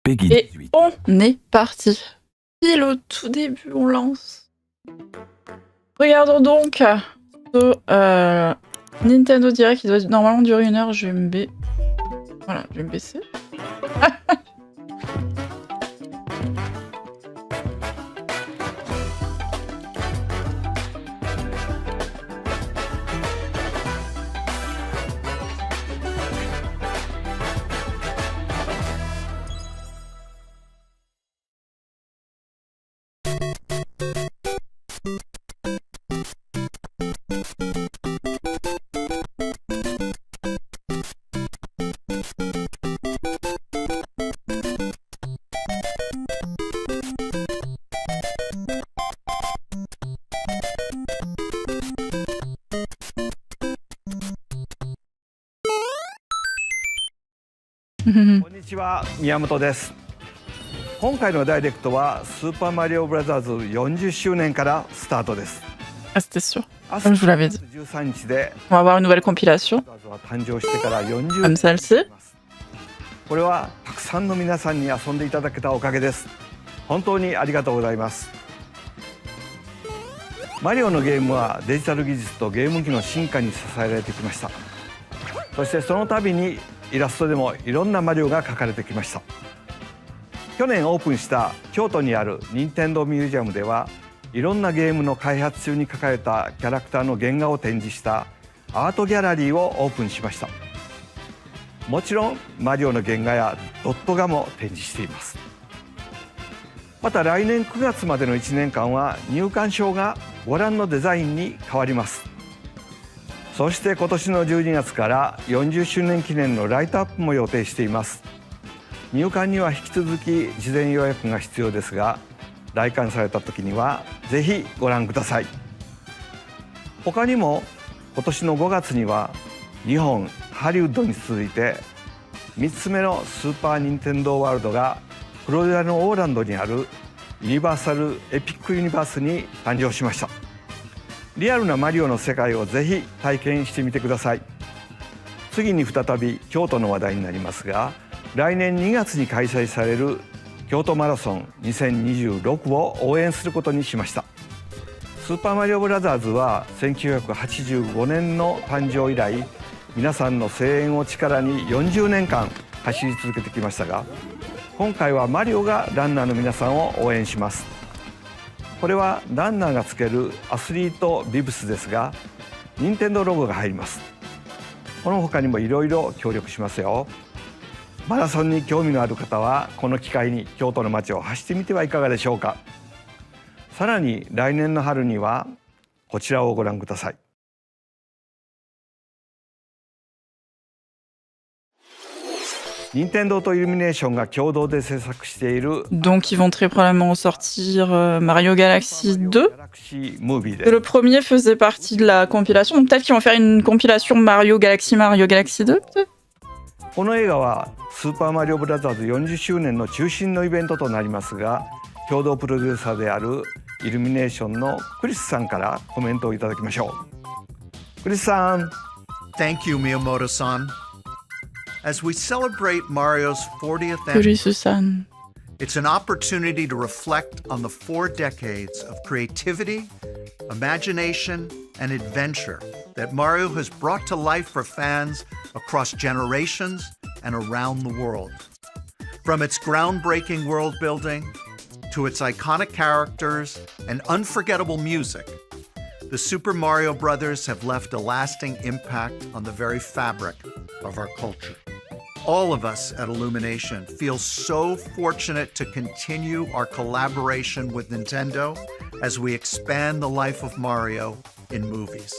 Peggy Et 18. on est parti. Pile au tout début, on lance. Regardons donc ce Nintendo Direct qui doit normalement durer 1 heure. Je vais me Voilà, je vais me baisser.こんにちは、宮本です。今回のダイレクトはスーパーマリオブラザーズ40周年からスタートです。Ah, c'était sûr. Comme je vous l'avais dit. 13日で On va avoir une nouvelle compilation. 誕生してから40 Comme 年 celle-ci. これはたくさんの皆さんに遊んでいただけたおかげです。本当にありがとうございます。マリオのゲームはデジタル技術とゲーム機の進化に支えられてきました。そしてその度にイラストでもいろんなマリオが描かれてきました。去年オープンした京都にある任天堂ミュージアムではいろんなゲームの開発中に描かれたキャラクターの原画を展示したアートギャラリーをオープンしました。もちろんマリオの原画やドット画も展示しています。また来年9月までの1年間は入館証がご覧のデザインに変わります。そして今年の12月から40周年記念のライトアップも予定しています。入館には引き続き事前予約が必要ですが、来館された時にはぜひご覧ください。他にも今年の5月には日本ハリウッドに続いて3つ目のスーパー・ニンテンドー・ワールドがフロリダのオーランドにあるユニバーサル・エピック・ユニバースに誕生しました。リアルなマリオの世界をぜひ体験してみてください。次に再び京都の話題になりますが、来年2月に開催される京都マラソン2026を応援することにしました。スーパーマリオブラザーズは1985年の誕生以来、皆さんの声援を力に40年間走り続けてきましたが、今回はマリオがランナーの皆さんを応援します。これはランナーがつけるアスリートビブスですが、任天堂ロゴが入ります。この他にもいろいろ協力しますよ。マラソンに興味のある方はこの機会に京都の街を走ってみてはいかがでしょうか。さらに来年の春にはこちらをご覧ください。任天堂とイルミネーションが共同で制作している Donc ils vont très probablement sortir Mario Galaxy 2. Le premier faisait partie de la compilation. Donc peut-être qu'ils vont faire une compilation Mario Galaxy 2 peut-être. この映画はスーパーマリオブラザーズ40周年の中心のイベントとなりますが、共同プロデューサーであるイルミネーションのクリスさんからコメントをいただきましょう。クリスさん。 Thank you, Miyamoto-san. As we celebrate Mario's 40th Kurusu-san. It's an opportunity to reflect on the 4 decades of creativity, imagination, and adventure that Mario has brought to life for fans across generations and around the world. From its groundbreaking world building to its iconic characters and unforgettable music, the Super Mario Brothers have left a lasting impact on the very fabric of our culture. All of us at Illumination feel so fortunate to continue our collaboration with Nintendo as we expand the life of Mario in movies.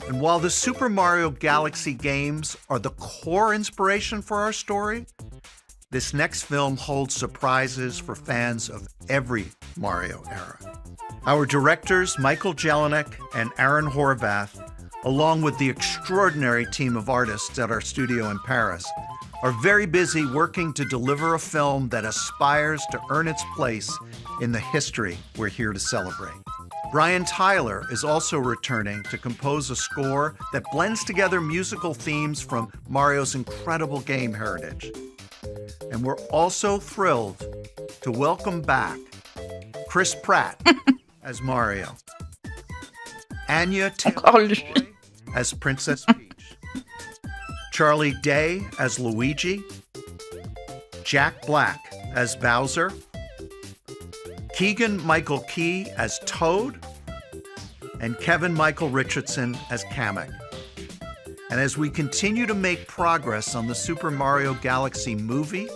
And while the Super Mario Galaxy games are the core inspiration for our story, this next film holds surprises for fans of every Mario era. Our directors, Michael Jelinek and Aaron Horvath, along with the extraordinary team of artists at our studio in Paris, are very busy working to deliver a film that aspires to earn its place in the history we're here to celebrate. Brian Tyler is also returning to compose a score that blends together musical themes from Mario's incredible game heritage. And we're also thrilled to welcome back Chris Pratt as Mario, Anya Encore lui. Taylor-Joy as Princess Peach, Charlie Day as Luigi, Jack Black as Bowser, Keegan-Michael Key as Toad, and Kevin Michael Richardson as Kamek. And as we continue to make progress on the Super Mario Galaxy movie,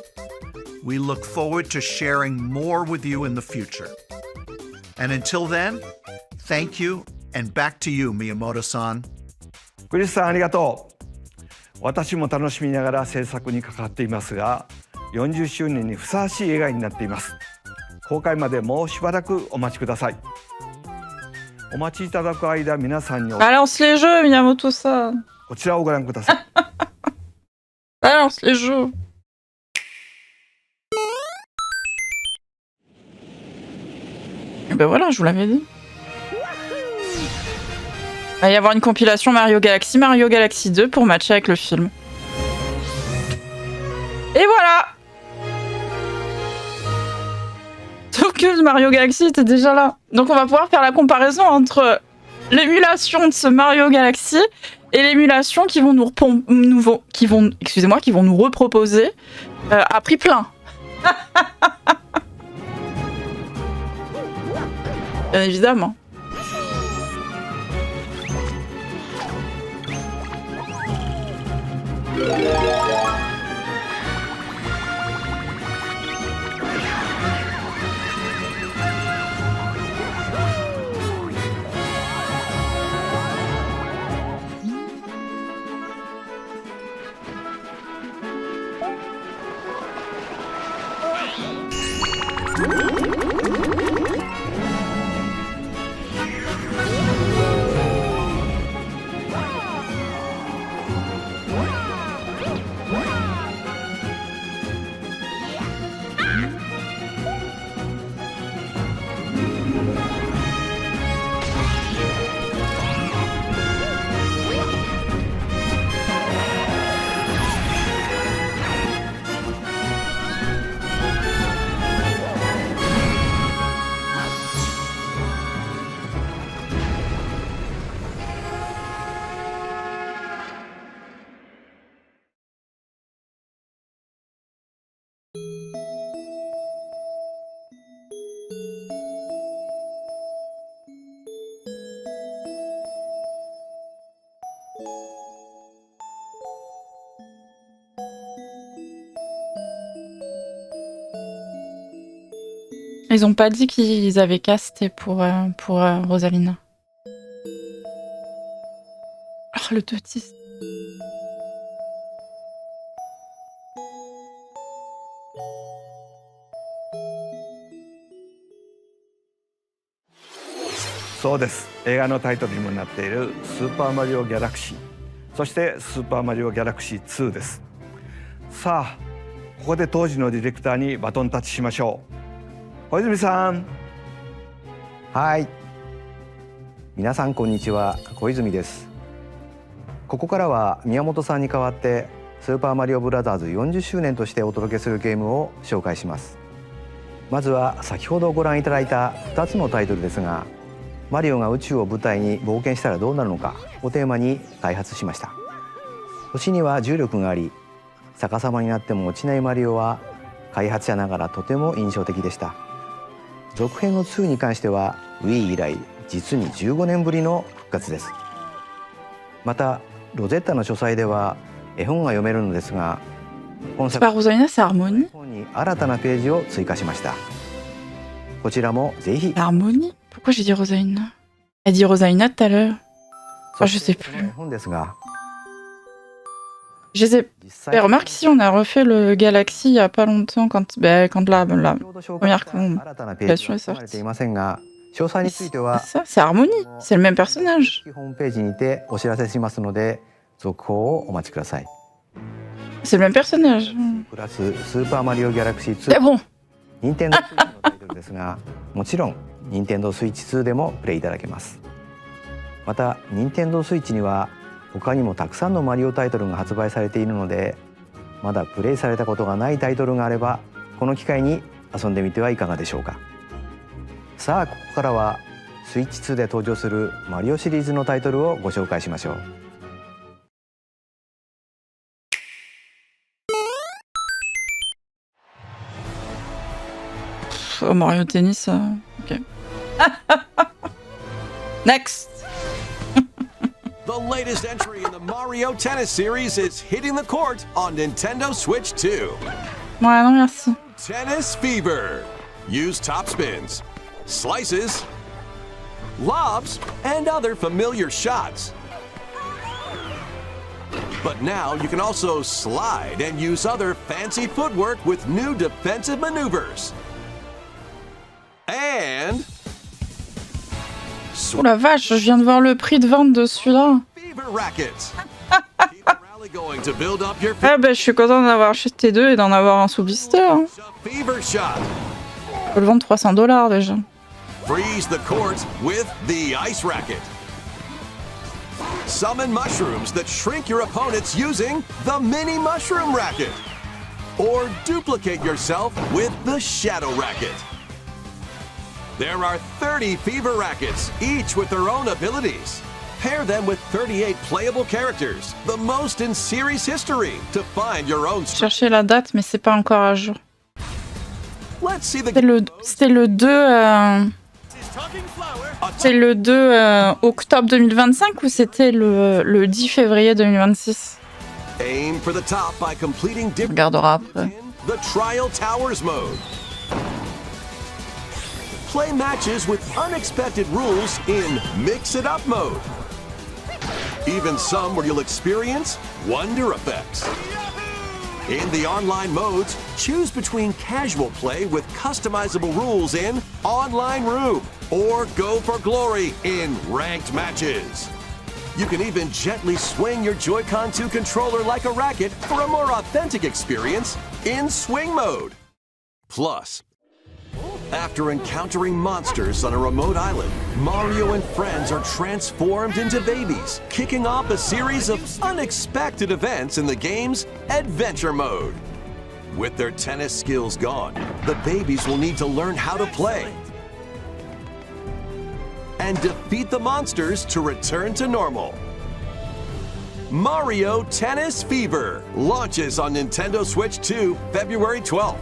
we look forward to sharing more with you in the future. And until then, thank you, and back to you, Miyamoto-san. クリスさんありがとう。私も楽しみながら制作に関わっていますが、40周年にふさわしい映画になっています。公開までもうしばらくお待ちください。お待ちいただく間、皆さんに Balance les jeux, Miyamoto-san. こちらをご覧ください。Balance les jeux. Et ben voilà, je vous l'avais dit. Il va y avoir une compilation Mario Galaxy 2 pour matcher avec le film. Et voilà. Sauf que Mario Galaxy était déjà là. Donc on va pouvoir faire la comparaison entre l'émulation de ce Mario Galaxy et l'émulation qui vont nous reproposer à prix plein. Bien évidemment. Ils ont pas dit qu'ils avaient casté pour Rosalina. Oh, le totis.そうです。映画のタイトルにもなっているスーパーマリオギャラクシー、そしてスーパーマリオギャラクシー2です。さあ、ここで当時のディレクターにバトンタッチしましょう。小泉さん。はい。皆さんこんにちは、小泉です。ここからは宮本さんに代わってスーパーマリオブラザーズ40周年としてお届けするゲームを紹介します。まずは先ほどご覧いただいた2つのタイトルですが、マリオが宇宙を舞台に冒険したらどうなるのかをテーマに開発しました。星には重力があり、逆さまになっても落ちないマリオは開発者ながらとても印象的でした。続編の2に関しては Wii 以来実に15年ぶりの復活です。またロゼッタの書斎では絵本が読めるのですが、今作 Rosalina, c'est Harmonie. に新たなページを追加しました。こちらもぜひ。Harmonie? Pourquoi j'ai dit Rosalina? Elle dit Rosalina tout à l'heure. Oh, je sais plus. Je sais. Remarque ici, on a refait le Galaxy il y a pas longtemps quand la première compilation est sortie. Ça, c'est Harmonie. C'est le même personnage. C'est le même personnage. C'est bon. もちろん任天堂スイッチ2でもプレイいただけます。また任天堂スイッチには他にもたくさんのマリオタイトルが発売されているので、まだプレイされたことがないタイトルがあればこの機会に遊んでみてはいかがでしょうか。さあここからはスイッチ2で登場するマリオシリーズのタイトルをご紹介しましょう。Mario Tennis, ok. Next. The latest entry in the Mario Tennis series is hitting the court on Nintendo Switch 2. Ouais, non merci. Tennis Fever. Use top spins, slices, lobs, and other familiar shots. But now you can also slide and use other fancy footwork with new defensive maneuvers. And... Oh la vache, je viens de voir le prix de vente de celui-là. Fever rackets. Keep the rally going to build up your Ah bah je suis content d'avoir acheté 2 et d'en avoir un sous blister. Hein. fever shot. Je peux le vendre $300 déjà. Freeze the court with the ice racket. Summon mushrooms that shrink your opponents using the mini mushroom racket. Or duplicate yourself with the shadow racket. There are 30 fever rackets, each with their own abilities. Pair them with 38 playable characters, the most in series history, to find your own strength. Chercher la date mais c'est pas encore à jour. Let's see the C'était le 2 c'est le 2 octobre 2025 ou c'était le 10 février 2026? aim for the top by completing On different regardera après. the Trial Towers mode. Play matches with unexpected rules in Mix It Up mode. Even some where you'll experience wonder effects. In the online modes, choose between casual play with customizable rules in Online Room or go for glory in ranked matches. You can even gently swing your Joy-Con 2 controller like a racket for a more authentic experience in Swing mode. Plus, after encountering monsters on a remote island, Mario and friends are transformed into babies, kicking off a series of unexpected events in the game's Adventure mode. With their tennis skills gone, the babies will need to learn how to play and defeat the monsters to return to normal. Mario Tennis Fever launches on Nintendo Switch 2 February 12th.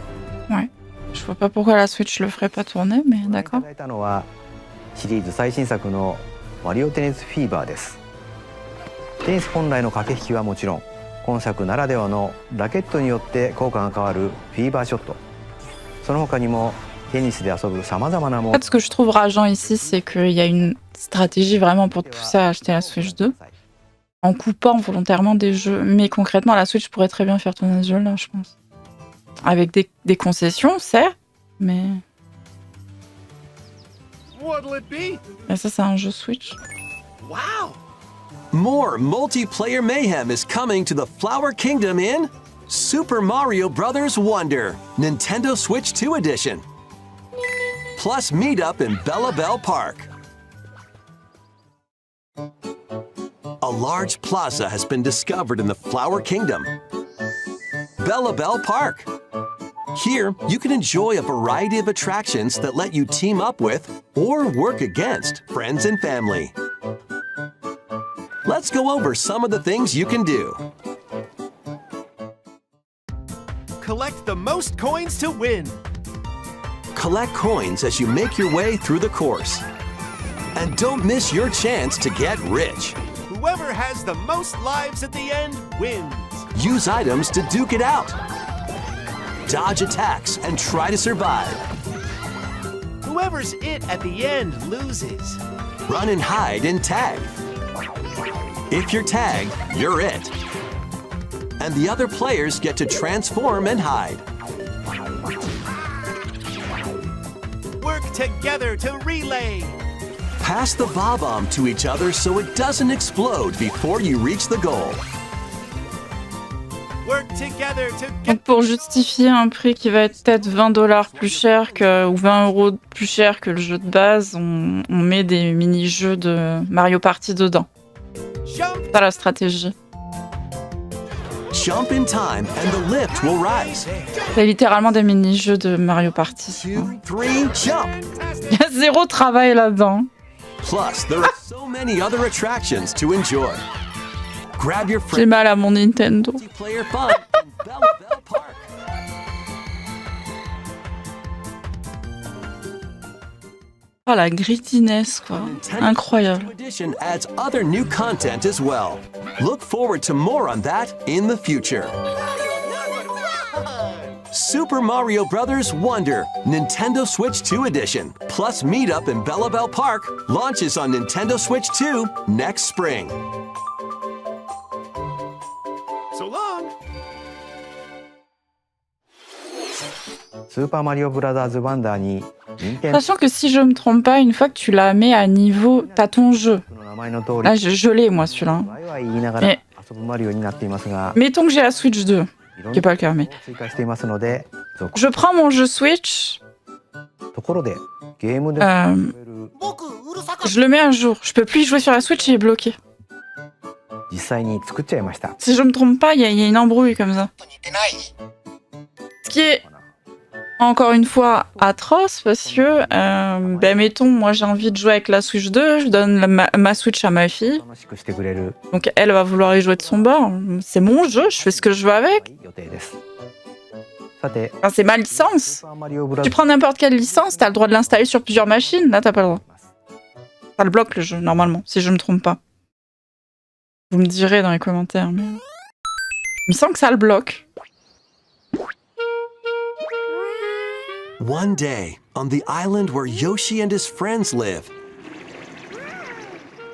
Ouais. Je vois pas pourquoi la Switch le ferait pas tourner, mais ご覧い d'accord. ただいたのはシリーズ最新作のマリオテニスフィーバーです。テニス本来の駆け引きはもちろん今作ならではのラケットによって効果が変わるフィーバーショット、その他にもテニスで遊ぶさまざまなも En fait, ce que je trouve rageant ici, c'est qu'il y a une stratégie vraiment pour te pousser à acheter la Switch 2 en coupant volontairement des jeux. Mais concrètement, la Switch pourrait très bien faire tourner ce jeu-là, je pense. Avec des concessions, certes, mais... What'll it be? Et ça, c'est un jeu Switch. Wow! More multiplayer mayhem is coming to the Flower Kingdom in Super Mario Bros. Wonder, Nintendo Switch 2 Edition. Plus meet up in Bella Bell Park. A large plaza has been discovered in the Flower Kingdom. Bella Bell Park. Here, you can enjoy a variety of attractions that let you team up with or work against friends and family. Let's go over some of the things you can do. Collect the most coins to win. Collect coins as you make your way through the course. And don't miss your chance to get rich. Whoever has the most lives at the end wins. Use items to duke it out. Dodge attacks and try to survive. Whoever's it at the end loses. Run and hide and tag. If you're tagged, you're it. And the other players get to transform and hide. Work together to relay. Pass the bob-omb to each other so it doesn't explode before you reach the goal. Work together to Donc get pour justifier un prix qui va être peut-être $20 plus cher que, ou 20 € plus cher que le jeu de base, on met des mini-jeux de Mario Party dedans. jump. C'est ça la stratégie. jump in time and the lift will rise. C'est littéralement des mini-jeux de Mario Party. 2, 3, jump! Il y a zéro travail là-dedans. Plus, there are so many other attractions to enjoy. Grab your J'ai friend mal à mon Nintendo. multiplayer fun in Bell Park. Oh la greediness quoi. Incroyable. Edition adds other new content as well. Look forward to more on that in the future. Super Mario Bros. Wonder Nintendo Switch 2 Edition plus Meetup in Bell Park launches on Nintendo Switch 2 next spring. So long. スーパーマリオブラザーズワンダーに任天堂 Sachant que si je me trompe pas, une fois que tu la mets à niveau, t'as ton jeu. の名前の通り Là, je l'ai moi celui-là. ワイワイ言いながらえ遊ぶマリオになっていますが、 Mettons que j'ai la Switch 2, いろん qui est な pas le cas, mais 追加していますので、続 je prends mon jeu Switch, ところでゲームで je le mets à jour. Je peux plus y jouer sur la Switch, il est bloqué. 実際に作っちゃいました。 Si je me trompe pas, il y a une embrouille comme ça. Ce qui est encore une fois atroce parce que, ben mettons, moi j'ai envie de jouer avec la Switch 2, je donne ma Switch à ma fille, 楽しくしてくれる donc elle va vouloir y jouer de son bord. C'est mon jeu, je fais ce que je veux avec. 予定です。さて、 Enfin, c'est ma ス licence. ーパーマリオブラザ Tu ーズ prends n'importe quelle licence, t'as le droit de l'installer sur plusieurs machines. Là, t'as pas le droit. Ça le bloque le jeu, normalement, si je me trompe pas. Vous me direz dans les commentaires, mais... Il me semble que ça le bloque. One day, on the island where Yoshi and his friends live,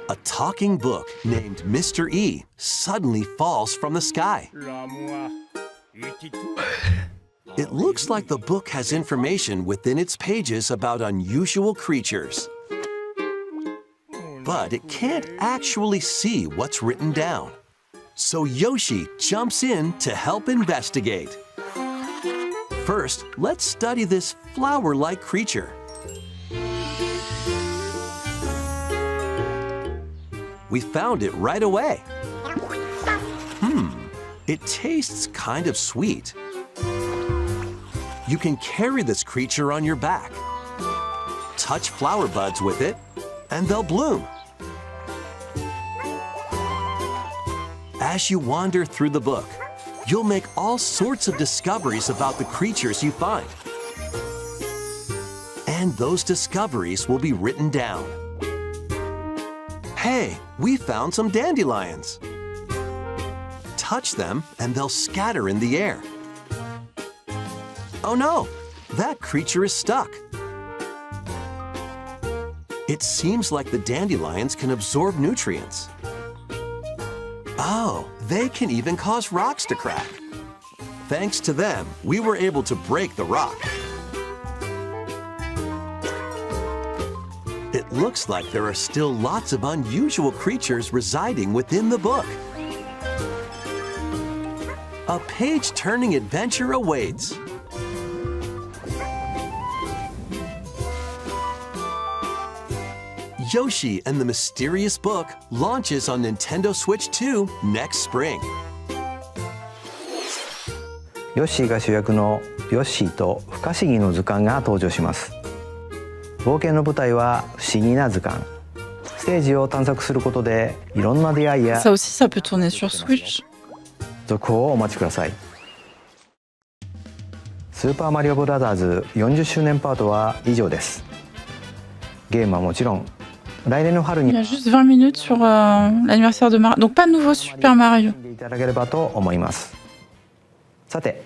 a talking book named Mr. E suddenly falls from the sky. It looks like the book has information within its pages about unusual creatures. But it can't actually see what's written down. So Yoshi jumps in to help investigate. First, let's study this flower-like creature. We found it right away. It tastes kind of sweet. You can carry this creature on your back. Touch flower buds with it, and they'll bloom. As you wander through the book, you'll make all sorts of discoveries about the creatures you find. And those discoveries will be written down. Hey, we found some dandelions. Touch them and they'll scatter in the air. Oh no, that creature is stuck. It seems like the dandelions can absorb nutrients. Oh, they can even cause rocks to crack. Thanks to them, we were able to break the rock. It looks like there are still lots of unusual creatures residing within the book. A page-turning adventure awaits. Yoshi and the Mysterious Book launches on Nintendo Switch 2 next spring. ヨッシーが主役のヨッシーと不可思議の図鑑が登場します。冒険の舞台は不思議な図鑑。ステージを探索することでいろんな出会いや Ça aussi, ça peut tourner sur Switch. 続報をお待ちください。スーパーマリオブラザーズ40周年パートは以上です。ゲームはもちろん来年の春 Il に y a juste 20 minutes sur l'anniversaire de Mario. Donc pas de nouveau Super Mario. いただければと思います。さて、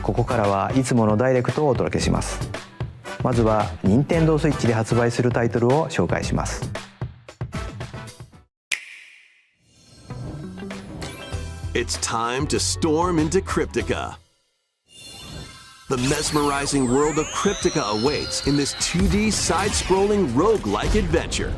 ここからはいつものダイレクトをお届けします。まずは任天堂スイッチで発売するタイトルを紹介します。It's time to storm into Cryptica. The mesmerizing world of Cryptica awaits in this 2D side-scrolling roguelike adventure.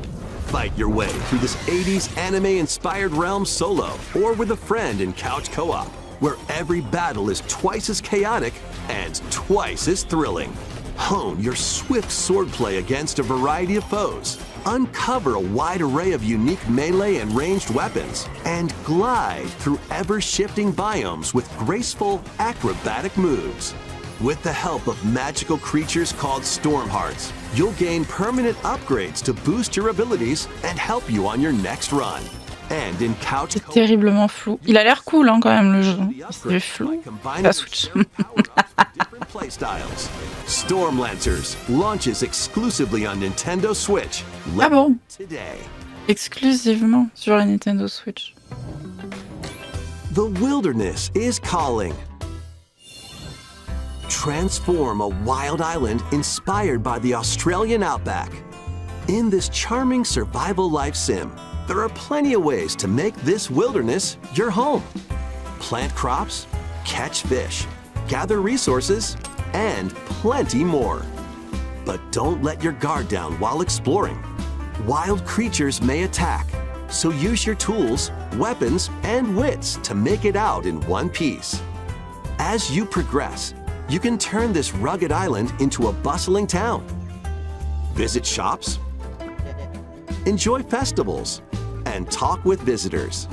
Fight your way through this 80s anime-inspired realm solo or with a friend in couch co-op, where every battle is twice as chaotic and twice as thrilling. Hone your swift swordplay against a variety of foes uncover a wide array of unique melee and ranged weapons, and glide through ever-shifting biomes with graceful, acrobatic moves. With the help of magical creatures called Storm Hearts, you'll gain permanent upgrades to boost your abilities and help you on your next run. And in couch C'est terriblement flou. Il a l'air cool hein, quand même le jeu. C'est flou. La Switch. Storm Lancers launches exclusively on Nintendo Switch. Ah bon? Today. Exclusivement sur la Nintendo Switch. The wilderness is calling. Transform a wild island inspired by the Australian outback. In this charming survival life sim, there are plenty of ways to make this wilderness your home. Plant crops, catch fish, gather resources, and plenty more. But don't let your guard down while exploring. Wild creatures may attack, so use your tools, weapons, and wits to make it out in one piece. As you progress, you can turn this rugged island into a bustling town. Visit shops, enjoy festivals, and talk with visitors.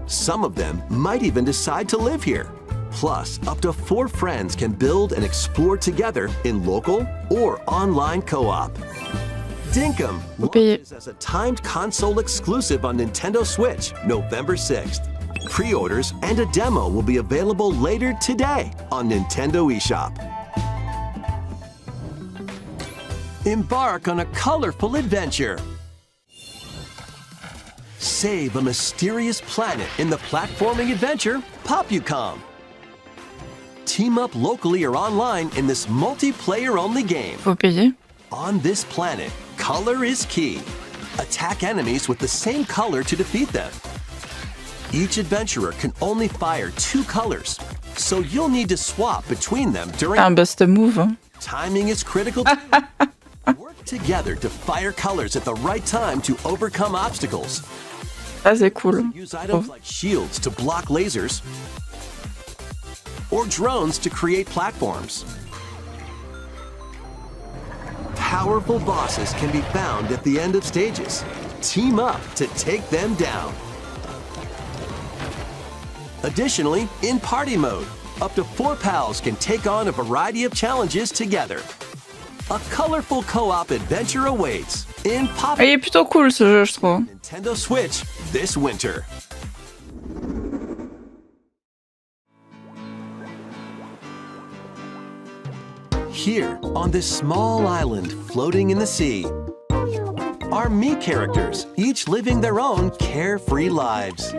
Some of them might even decide to live here. Plus, up to 4 friends can build and explore together in local or online co-op. Dinkum launches as a timed console exclusive on Nintendo Switch November 6th. Pre-orders and a demo will be available later today on Nintendo eShop. Embark on a colorful adventure. Save a mysterious planet in the platforming adventure Popucom. Team up locally or online in this multiplayer-only game. Faut payer. On this planet, color is key. Attack enemies with the same color to defeat them. Each adventurer can only fire 2 colors, so you'll need to swap between them during... Un bust move. Hein. Timing is critical. Work together to fire colors at the right time to overcome obstacles. Ah, c'est cool. Use items like shields to block lasers or drones to create platforms. Powerful bosses can be found at the end of stages. Team up to take them down. Additionally, in party mode, up to 4 pals can take on a variety of challenges together. A colorful co-op adventure awaits in Pop. Il est plutôt cool ce jeu, je trouve. Nintendo Switch this winter. Here, on this small island floating in the sea, are me characters, each living their own carefree lives.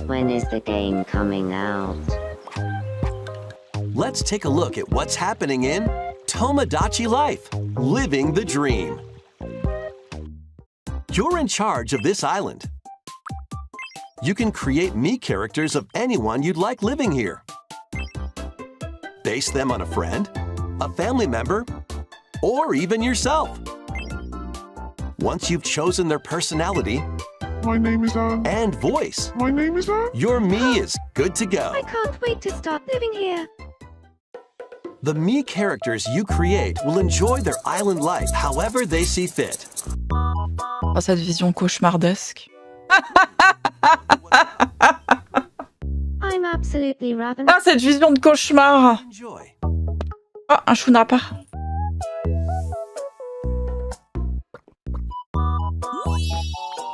When is the game coming out? Let's take a look at what's happening in Tomodachi Life, Living the Dream. You're in charge of this island. You can create me characters of anyone you'd like living here. Base them on a friend, a family member, or even yourself. Once you've chosen their personality and voice, your me is good to go. I can't wait to start living here. The me characters you create will enjoy their island life however they see fit. Oh, cette vision cauchemardesque. I'm absolutely ravenous. Ah, cette vision de cauchemar. Enjoy. Oh, un chounapa.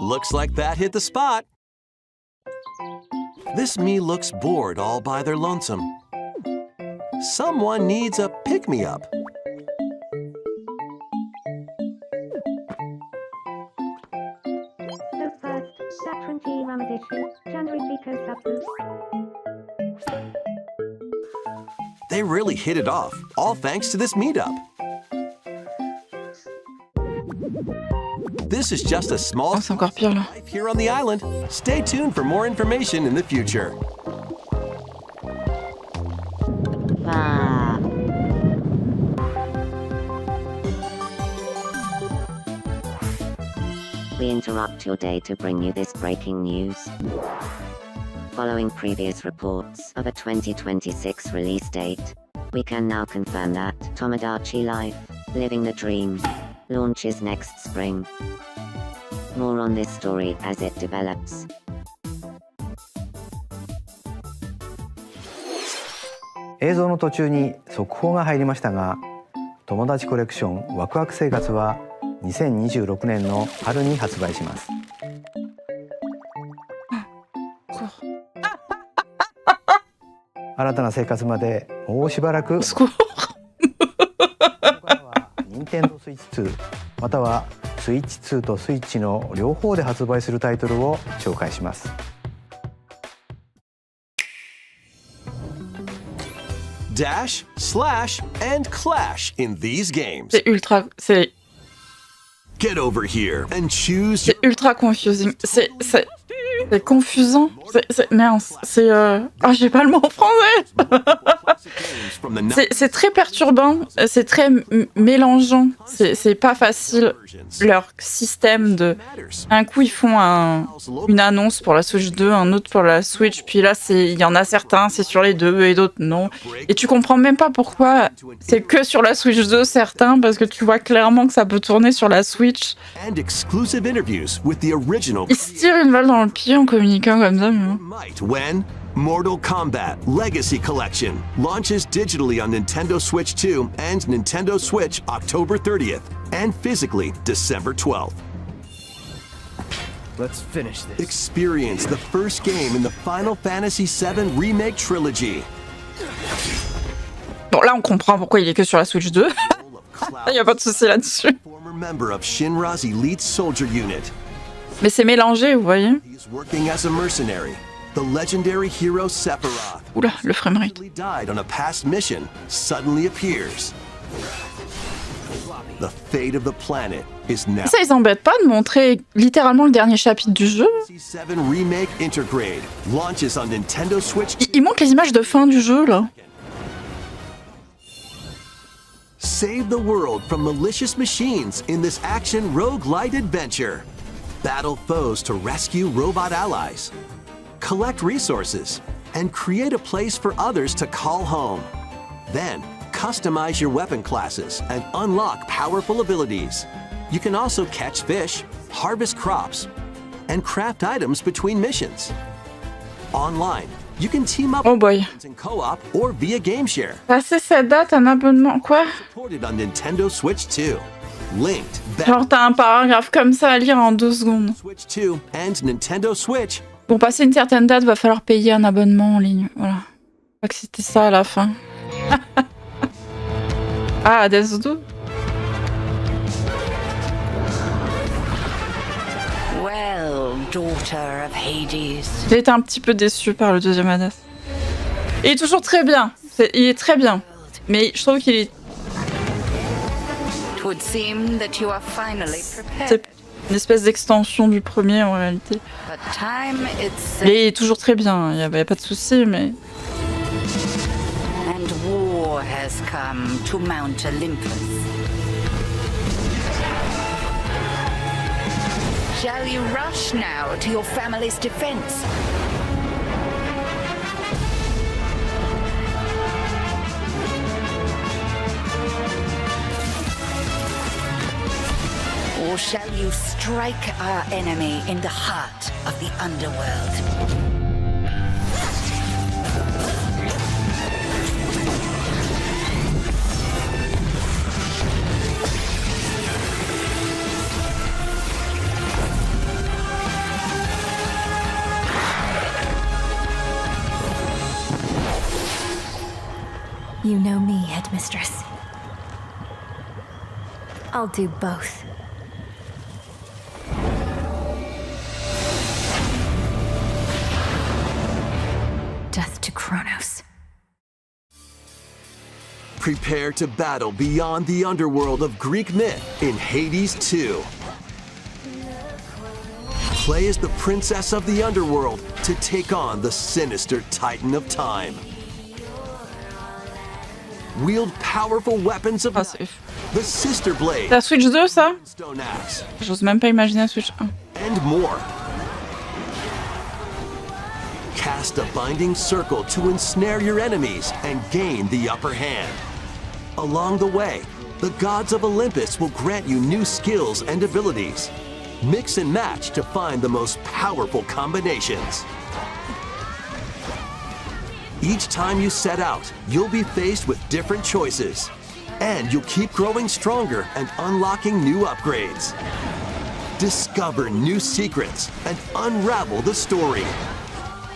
Looks like that hit the spot. This me looks bored all by their lonesome. Someone needs a pick-me-up. So first, Saffron Tea Ramadishi, January Pico Substance. They really hit it off, all thanks to this meetup. This is just a small Oh, c'est encore pire là. life here on the island. Stay tuned for more information in the future. Ah. We interrupt your day to bring you this breaking news. Following previous reports of a 2026 release date, we can now confirm that Tomodachi Life, Living the Dream, launches next spring. More on this story as it develops. 映像の途中に速報が入りましたが、友達コレクションワクワク生活は2026年の春に発売します。新たな生活までもうしばらく。ここからは任天堂スイッチ2またはスイッチ2とスイッチの両方で発売するタイトルを紹介します。Dash, slash, and clash in these games. C'est ultra... C'est Get over here and choose. C'est ultra confusing. C'est confusant. Merde. C'est ah, j'ai pas le mot en français. C'est très perturbant. C'est très mélangeant. C'est pas facile. Leur système de. Un coup ils font une annonce pour la Switch 2, un autre pour la Switch. Puis là il y en a certains c'est sur les deux et d'autres non. Et tu comprends même pas pourquoi c'est que sur la Switch 2 certains parce que tu vois clairement que ça peut tourner sur la Switch. And exclusive interviews with the original. Ils se tirent une balle dans le pied en communiquant comme ça. Mais... Might when Mortal Kombat Legacy Collection launches digitally on Nintendo Switch 2 and Nintendo Switch October 30th and physically December 12th. Let's finish this. Experience the first game in the Final Fantasy VII Remake Trilogy. Bon là on comprend pourquoi il est que sur la Switch 2. Il y a pas de souci là-dessus. Former member of Shinra's elite soldier unit. Mais c'est mélangé, vous voyez. He's working as a mercenary. The legendary hero Sephiroth. Oula, le framerate. Died on a past mission suddenly appears. The fate of the planet is now. Ça, ils embêtent pas de montrer littéralement le dernier chapitre du jeu. 7 Remake Intergrade launches on Nintendo Switch. Ils montrent les images de fin du jeu, là. Save the world from malicious machines in this action roguelite adventure. Battle foes to rescue robot allies. Collect resources and create a place for others to call home. Then, customize your weapon classes and unlock powerful abilities. You can also catch fish, harvest crops, and craft items between missions. Online, you can team up Oh boy. in co-op or via game share. Passer cette date, un abonnement, quoi? Supported on Nintendo Switch 2. Linked back Genre t'as un paragraphe comme ça à lire en 2 secondes. Switch 2 and Nintendo Switch. Pour passer une certaine date, va falloir payer un abonnement en ligne. Voilà. Je crois que c'était ça à la fin. Ah, Death 2. Well, daughter of Hades. J'ai été un petit peu déçu par le deuxième Hades. Il est toujours très bien. Il est très bien. Mais je trouve qu'il est... It would seem that you are finally prepared. C'est une espèce d'extension du premier en réalité. But time it's Il est toujours très bien. Il y a pas de souci, mais... and war has come to Mount Olympus. Shall you rush now to your family's defense? Or shall you strike our enemy in the heart of the underworld? You know me, Headmistress. I'll do both. Death to Kronos. Prepare to battle beyond the underworld of Greek myth in Hades 2. Play as the princess of the underworld to take on the sinister titan of time. Wield powerful weapons of Ah, c'est... the Sister Blade, La Switch 2, ça? Stone Axe, J'ose même pas imaginer la Switch 1. and more. Cast a binding circle to ensnare your enemies and gain the upper hand. Along the way, the gods of Olympus will grant you new skills and abilities. Mix and match to find the most powerful combinations. Each time you set out, you'll be faced with different choices. And you'll keep growing stronger and unlocking new upgrades. Discover new secrets and unravel the story.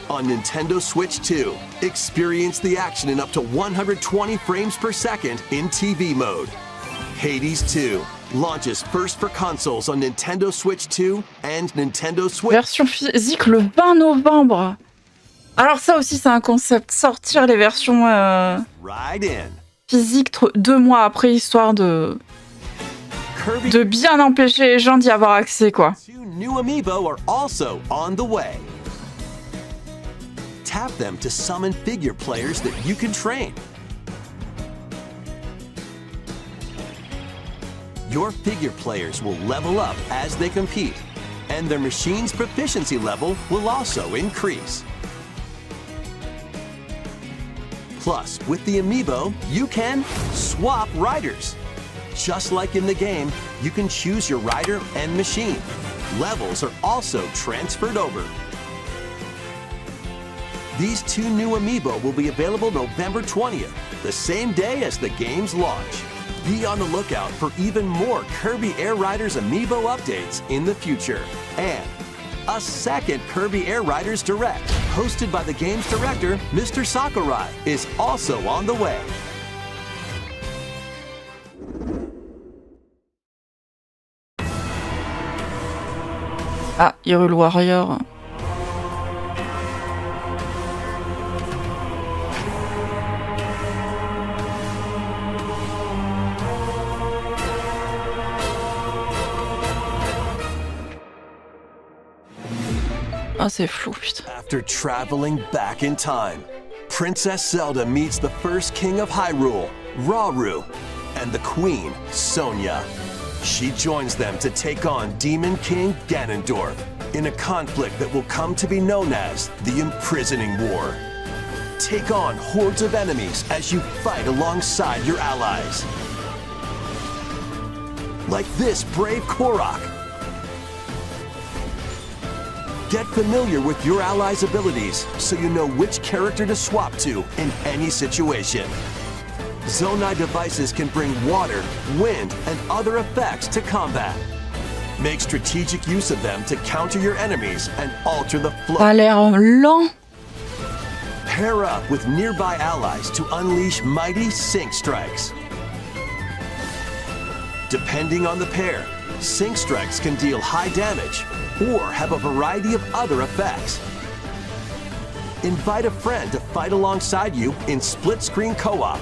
On Nintendo Switch 2, experience the action in up to 120 frames per second in TV mode. Hades 2 launches first for consoles on Nintendo Switch 2 and Nintendo Switch. Version physique le 20 novembre. Alors ça aussi c'est un concept, sortir les versions Right in. physiques 2 mois après, histoire de bien empêcher les gens d'y avoir accès, quoi. 2 new amiibo are also on the way. Tap them to summon figure players that you can train. Your figure players will level up as they compete, and their machine's proficiency level will also increase. Plus, with the amiibo, you can swap riders. Just like in the game, you can choose your rider and machine. Levels are also transferred over. These 2 new amiibo will be available November 20th, the same day as the game's launch. Be on the lookout for even more Kirby Air Riders amiibo updates in the future. And a second Kirby Air Riders Direct, hosted by the game's director, Mr. Sakurai, is also on the way. Ah, Hyrule Warrior. Ah, c'est flou, putain. After traveling back in time, Princess Zelda meets the first king of Hyrule, Rauru, and the queen, Sonia. She joins them to take on Demon King Ganondorf in a conflict that will come to be known as the Imprisoning War. Take on hordes of enemies as you fight alongside your allies. Like this brave Korok. Get familiar with your allies' abilities so you know which character to swap to in any situation. Zonai devices can bring water, wind, and other effects to combat. Make strategic use of them to counter your enemies and alter the flow. Ça a l'air lent. Pair up with nearby allies to unleash mighty sync strikes. Depending on the pair, sync strikes can deal high damage or have a variety of other effects. Invite a friend to fight alongside you in split-screen co-op.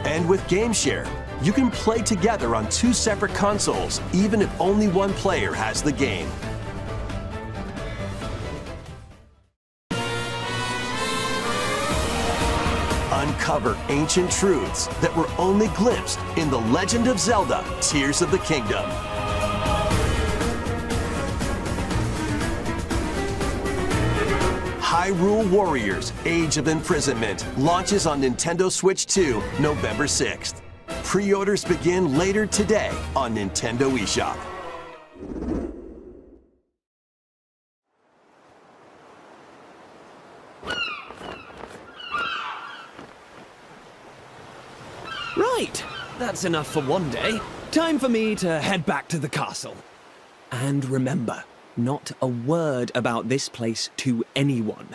And with GameShare, you can play together on 2 separate consoles, even if only one player has the game. Uncover ancient truths that were only glimpsed in The Legend of Zelda: Tears of the Kingdom. Hyrule Warriors: Age of Imprisonment launches on Nintendo Switch 2 November 6th. Pre-orders begin later today on Nintendo eShop. Right, that's enough for one day. Time for me to head back to the castle. And remember, not a word about this place to anyone.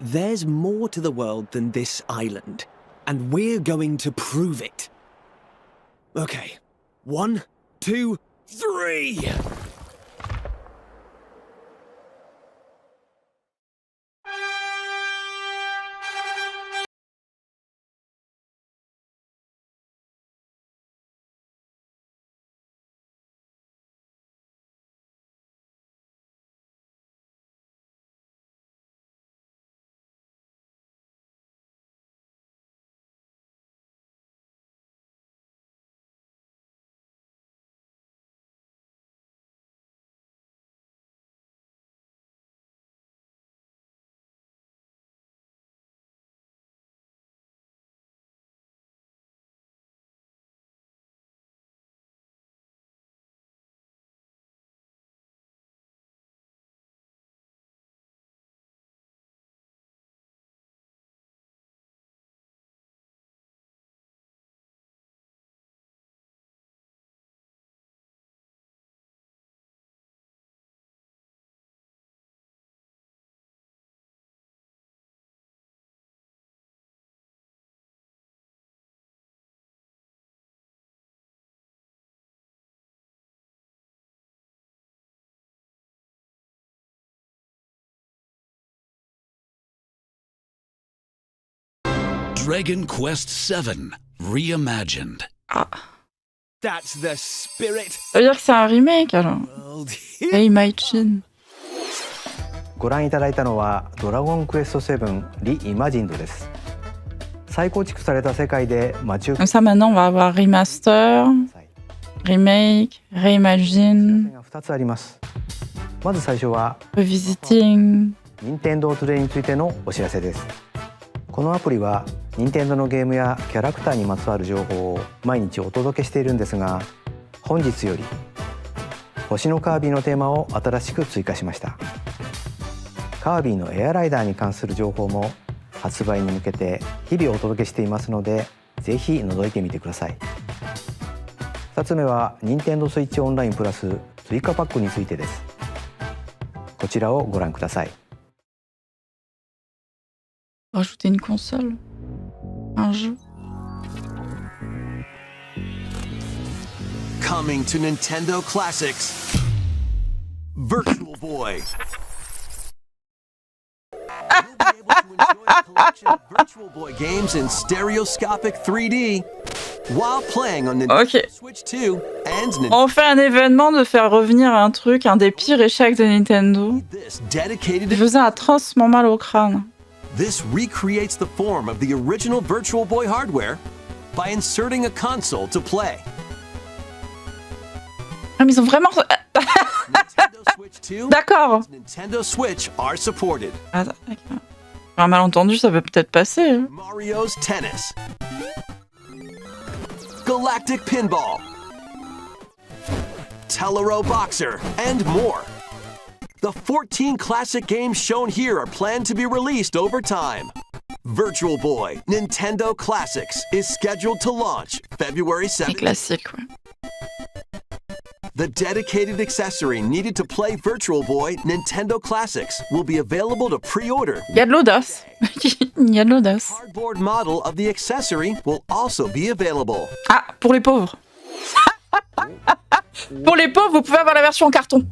There's more to the world than this island, and we're going to prove it. Okay, 1, 2, 3! Dragon Quest VII Reimagined. Ah. That's the spirit. Ça veut dire que c'est un remake alors. World. Reimagined. ご覧いただいたのはドラゴンクエスト7リイマジンドです。再構築された世界で待ち受 Donc ça maintenant on va avoir remaster, remake, reimagined, が2つあります。まず最初は revisiting. 任天堂トゥデイについてのお知らせです。このアプリは任天堂のゲームやキャラクターにまつわる情報を毎日お届けしているんですが、本日より星のカービィのテーマを新しく追加しました。カービィのエアライダーに関する情報も発売に向けて日々お届けしていますので、ぜひ覗いてみてください。2つ目は任天堂スイッチオンラインプラス追加パックについてです。こちらをご覧ください。Rajouter une console, un jeu. Coming to Nintendo Classics, Virtual Boy. You'll be able to enjoy a collection of Virtual Boy games in stereoscopic 3D while playing on Nintendo Ok. Switch 2 and On fait un événement de faire revenir un truc, un des pires échecs de Nintendo. this dedicated. Il faisait atrocement mal au crâne. This recreates the form of the original Virtual Boy hardware by inserting a console to play. Ah mais ils ont vraiment... Nintendo Switch 2 D'accord. and Nintendo Switch are supported. Ah, d'accord. Un malentendu, ça peut peut-être passer. Hein. Mario's Tennis, Galactic Pinball, Tellero Boxer, and more. The 14 classic games shown here are planned to be released over time. Virtual Boy Nintendo Classics is scheduled to launch February Les 7th. classiques, ouais. The dedicated accessory needed to play Virtual Boy Nintendo Classics will be available to pre-order. Il y a de l'audace. Il y a de l'audace. Cardboard model of the accessory will also be available. Ah, pour les pauvres. Pour les pauvres, vous pouvez avoir la version en carton.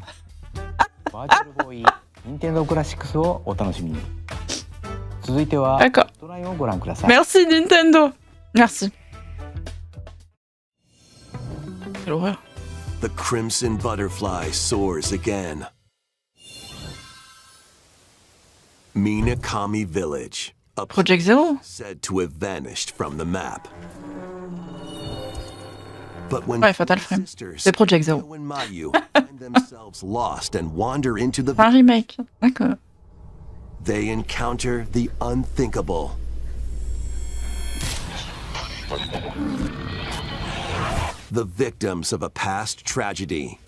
バーチャルボーイ任天堂クラシックスをお楽しみに。続いては D'accord. トラインをご覧ください。 Merci Nintendo. Merci. Quelle horreur. The crimson butterfly soars again. Minakami Village, a Project Zero. said to have vanished from the map. But when Ouais, Fatal Frame. sisters C'est Project Zero. Mayo and Mayu find themselves lost and wander into the Un remake. D'accord. they encounter the unthinkable. The victims of a past tragedy.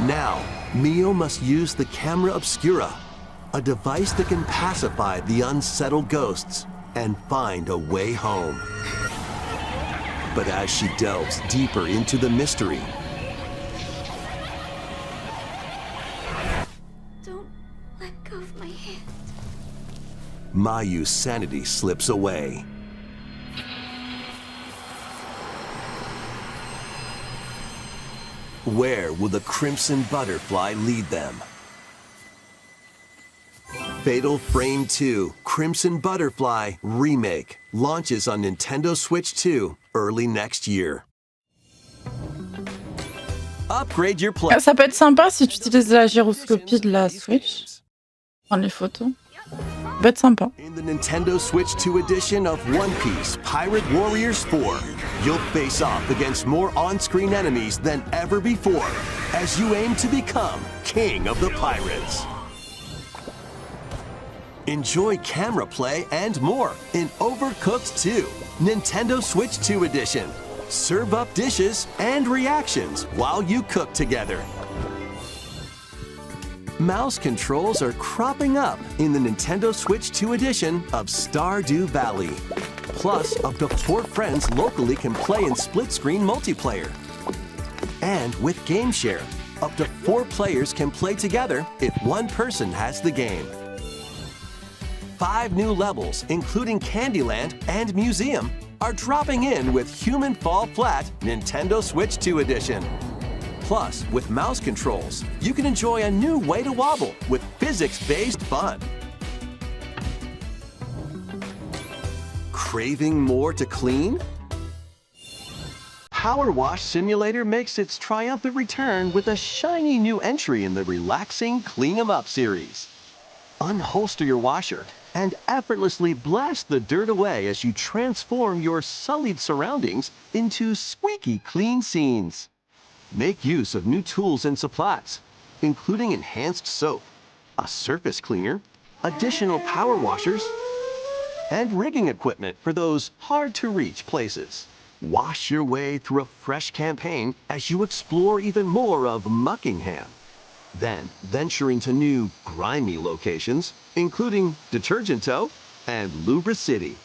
Now, Mio must use the camera obscura, a device that can pacify the unsettled ghosts and find a way home. But as she delves deeper into the mystery, Don't let go of my hand. Mayu's sanity slips away. Where will the Crimson Butterfly lead them? Fatal Frame 2 Crimson Butterfly Remake launches on Nintendo Switch 2 early next year. Upgrade your play. Ça peut être sympa si tu utilises la gyroscopie de la Switch. Prendre les photos. Ça peut être sympa. In the Nintendo Switch 2 edition of One Piece Pirate Warriors 4, you'll face off against more on-screen enemies than ever before as you aim to become King of the Pirates. Enjoy camera play and more in Overcooked 2, Nintendo Switch 2 edition. Serve up dishes and reactions while you cook together. Mouse controls are cropping up in the Nintendo Switch 2 edition of Stardew Valley. Plus, up to 4 friends locally can play in split-screen multiplayer. And with Game Share, up to 4 players can play together if one person has the game. 5 new levels, including Candyland and Museum, are dropping in with Human Fall Flat Nintendo Switch 2 edition. Plus, with mouse controls, you can enjoy a new way to wobble with physics-based fun. Craving more to clean? Power Wash Simulator makes its triumphant return with a shiny new entry in the relaxing Clean 'em Up series. Unholster your washer and effortlessly blast the dirt away as you transform your sullied surroundings into squeaky clean scenes. Make use of new tools and supplies, including enhanced soap, a surface cleaner, additional power washers, and rigging equipment for those hard-to-reach places. Wash your way through a fresh campaign as you explore even more of Muckingham. Then venture into new, grimy locations, including Detergento and Lubra City.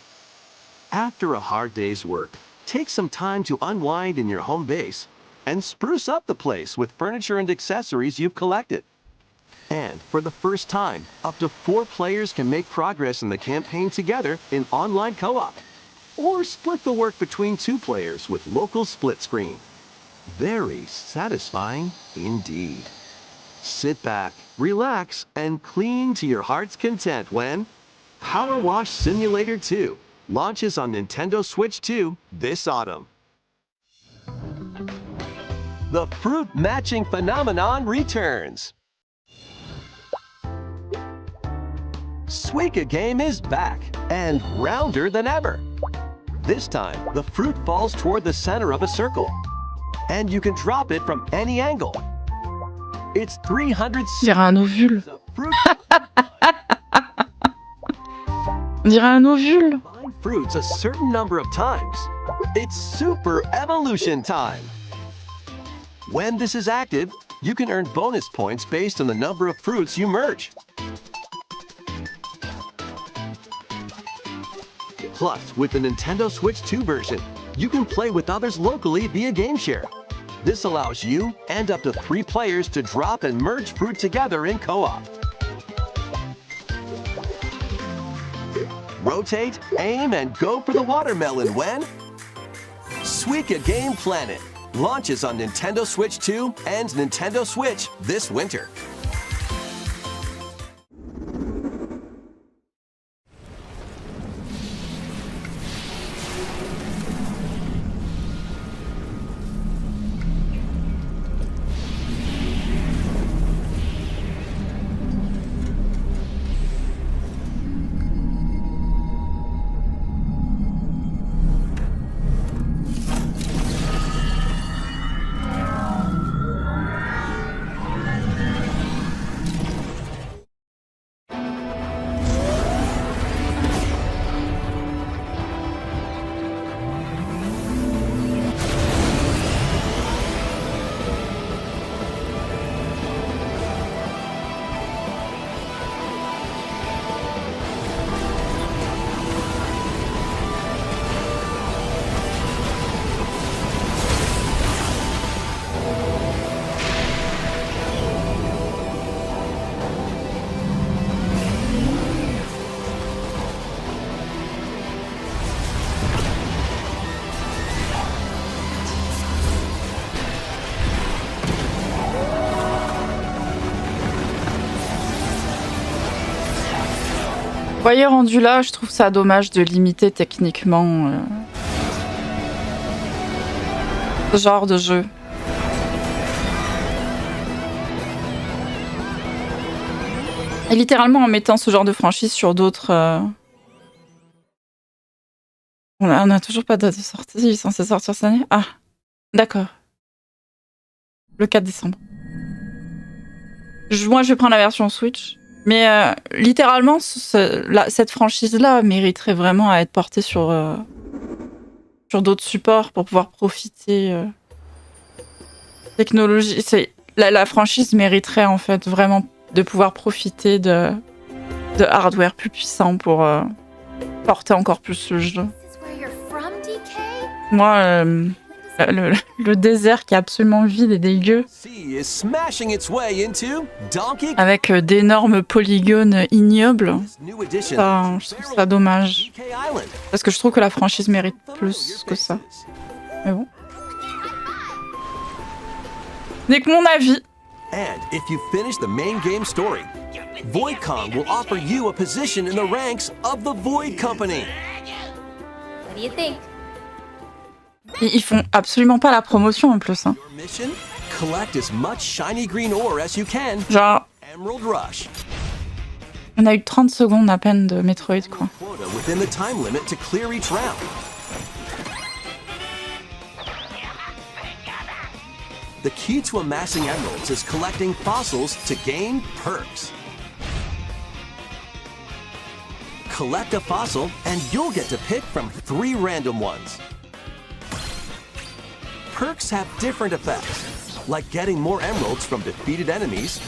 After a hard day's work, take some time to unwind in your home base and spruce up the place with furniture and accessories you've collected. And for the first time, up to 4 players can make progress in the campaign together in online co-op, or split the work between 2 players with local split screen. Very satisfying indeed. Sit back, relax, and clean to your heart's content when Power Wash Simulator 2 launches on Nintendo Switch 2 this autumn. The fruit matching phenomenon returns. Suika Game is back and rounder than ever. This time, the fruit falls toward the center of a circle, and you can drop it from any angle. It's 300 On dirait un ovule. of fruit On dirait un ovule. combine fruits a certain number of times. It's super evolution time. When this is active, you can earn bonus points based on the number of fruits you merge. Plus, with the Nintendo Switch 2 version, you can play with others locally via GameShare. This allows you and up to 3 players to drop and merge fruit together in co-op. Rotate, aim, and go for the watermelon when Suika Game Planet launches on Nintendo Switch 2 and Nintendo Switch this winter. Vous voyez, rendu là, je trouve ça dommage de limiter techniquement ce genre de jeu. Et littéralement en mettant ce genre de franchise sur d'autres... On a toujours pas de date de sortie, il est censé sortir cette année. Ah, d'accord. Le 4 décembre. Moi, je vais prendre la version Switch. Mais littéralement, cette franchise-là mériterait vraiment à être portée sur d'autres supports pour pouvoir profiter. Technologie, la franchise mériterait en fait vraiment de pouvoir profiter de hardware plus puissant pour porter encore plus le jeu. Moi, le désert qui est absolument vide et dégueu, avec d'énormes polygones ignobles, ça, je trouve ça dommage. Parce que je trouve que la franchise mérite plus que ça. Mais bon. n'est que mon avis. And if you finish the main game story, Void Kong will offer you a position in the ranks of the Void Company. What do you think? Ils font absolument pas la promotion en plus. Hein. Your mission? Collect as much shiny green ore as you can. Genre, Emerald Rush. on a eu 30 secondes à peine de Metroid, quoi. Quota within the time limit to clear each round. The key to amassing emeralds is collecting fossils to gain perks. Collect a fossil and you'll get to pick from 3 random ones. Perks have different effects, like getting more emeralds from defeated enemies,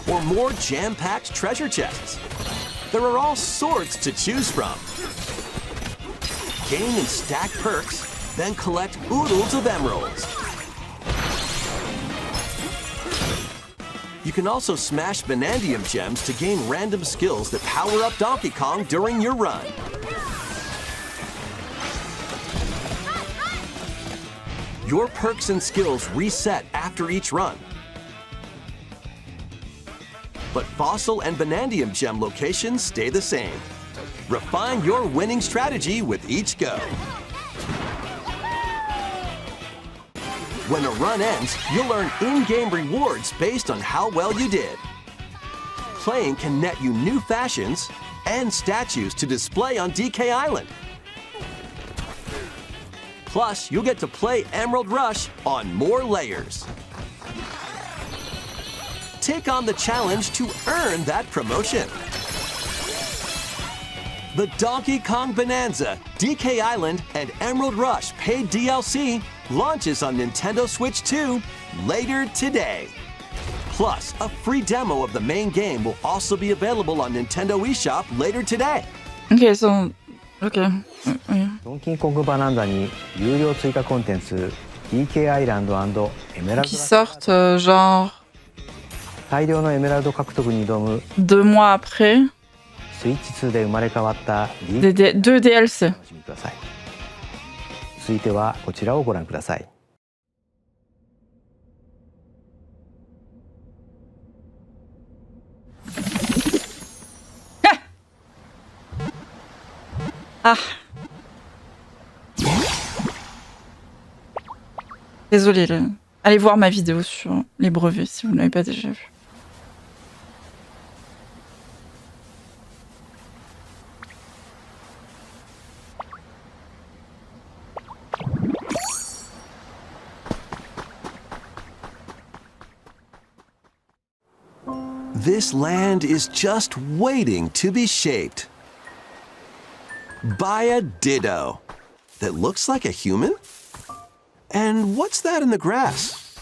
or more jam-packed treasure chests. There are all sorts to choose from. Gain and stack perks, then collect oodles of emeralds. You can also smash Bonanza gems to gain random skills that power up Donkey Kong during your run. Your perks and skills reset after each run. But Fossil and Bonanza gem locations stay the same. Refine your winning strategy with each go. When a run ends, you'll earn in-game rewards based on how well you did. Playing can net you new fashions and statues to display on DK Island. Plus, you'll get to play Emerald Rush on more layers. Take on the challenge to earn that promotion. The Donkey Kong Bonanza, DK Island, and Emerald Rush paid DLC launches on Nintendo Switch 2 later today. Plus, a free demo of the main game will also be available on Nintendo eShop later today. Ok, so... Ok. Oui. ドンキーコングバナンザに有料追加コンテンツ DK アイランド&エメラルド Qui sortent genre 大量のエメラルド獲得に挑む 2 mois après. スイッチ2で生まれ変わった 2 DLC. お楽しみください。続いてはこちらをご覧ください。Ah. Désolé. Allez voir ma vidéo sur les brevets si vous ne l'avez pas déjà vu. This land is just waiting to be shaped. By a Ditto that looks like a human? And what's that in the grass?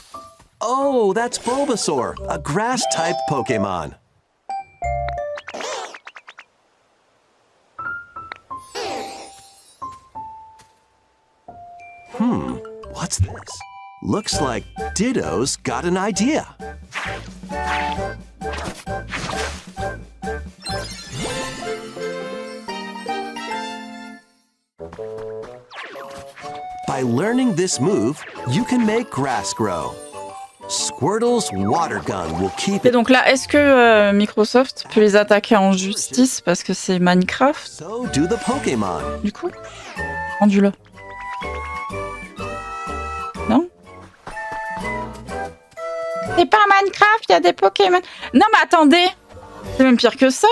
Oh, that's Bulbasaur, a grass-type Pokémon. What's this? Looks like Ditto's got an idea. By learning this move, you can make grass grow. Squirtle's water gun will keep Et it. donc là, est-ce que Microsoft peut les attaquer en justice parce que c'est Minecraft? So do the Pokémon. Du coup, rendu-le. Non? C'est pas Minecraft, il y a des Pokémon. Non mais attendez, c'est même pire que ça.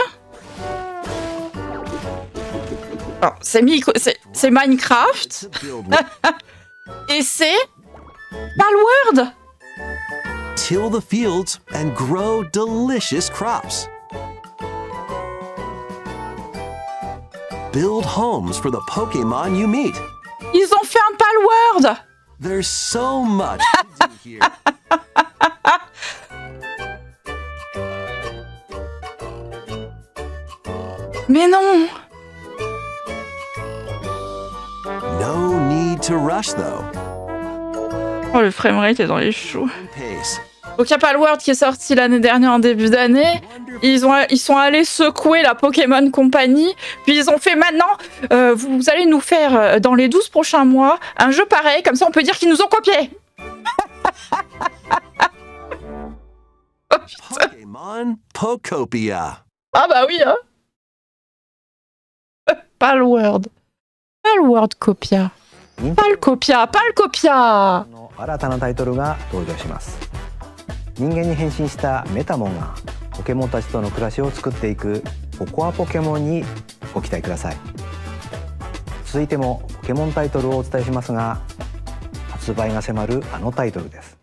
Alors, c'est Minecraft et c'est Palworld. Till the fields and grow delicious crops. Build homes for the Pokémon you meet. Ils ont fait un Palworld. There's so much to do here. Mais non. No need to rush though. Oh, le framerate est dans les choux. Pace. Donc il y a Palworld qui est sorti l'année dernière en début d'année. Ils sont allés secouer la Pokémon Company. Puis ils ont fait maintenant, vous allez nous faire dans les 12 prochains mois un jeu pareil. Comme ça on peut dire qu'ils nous ont copiés. Oh putain. Pokémon Pokopia. Ah bah oui, hein. Pas le word. Pas le word copia. Pas le copia. Pas le copia. の新たなタイトルが登場します。人間に変身したメタモンがポケモンたちとの暮らしを作っていくココアポケモンにご期待ください。続いてもポケモンタイトルをお伝えしますが、発売が迫るあのタイトルです。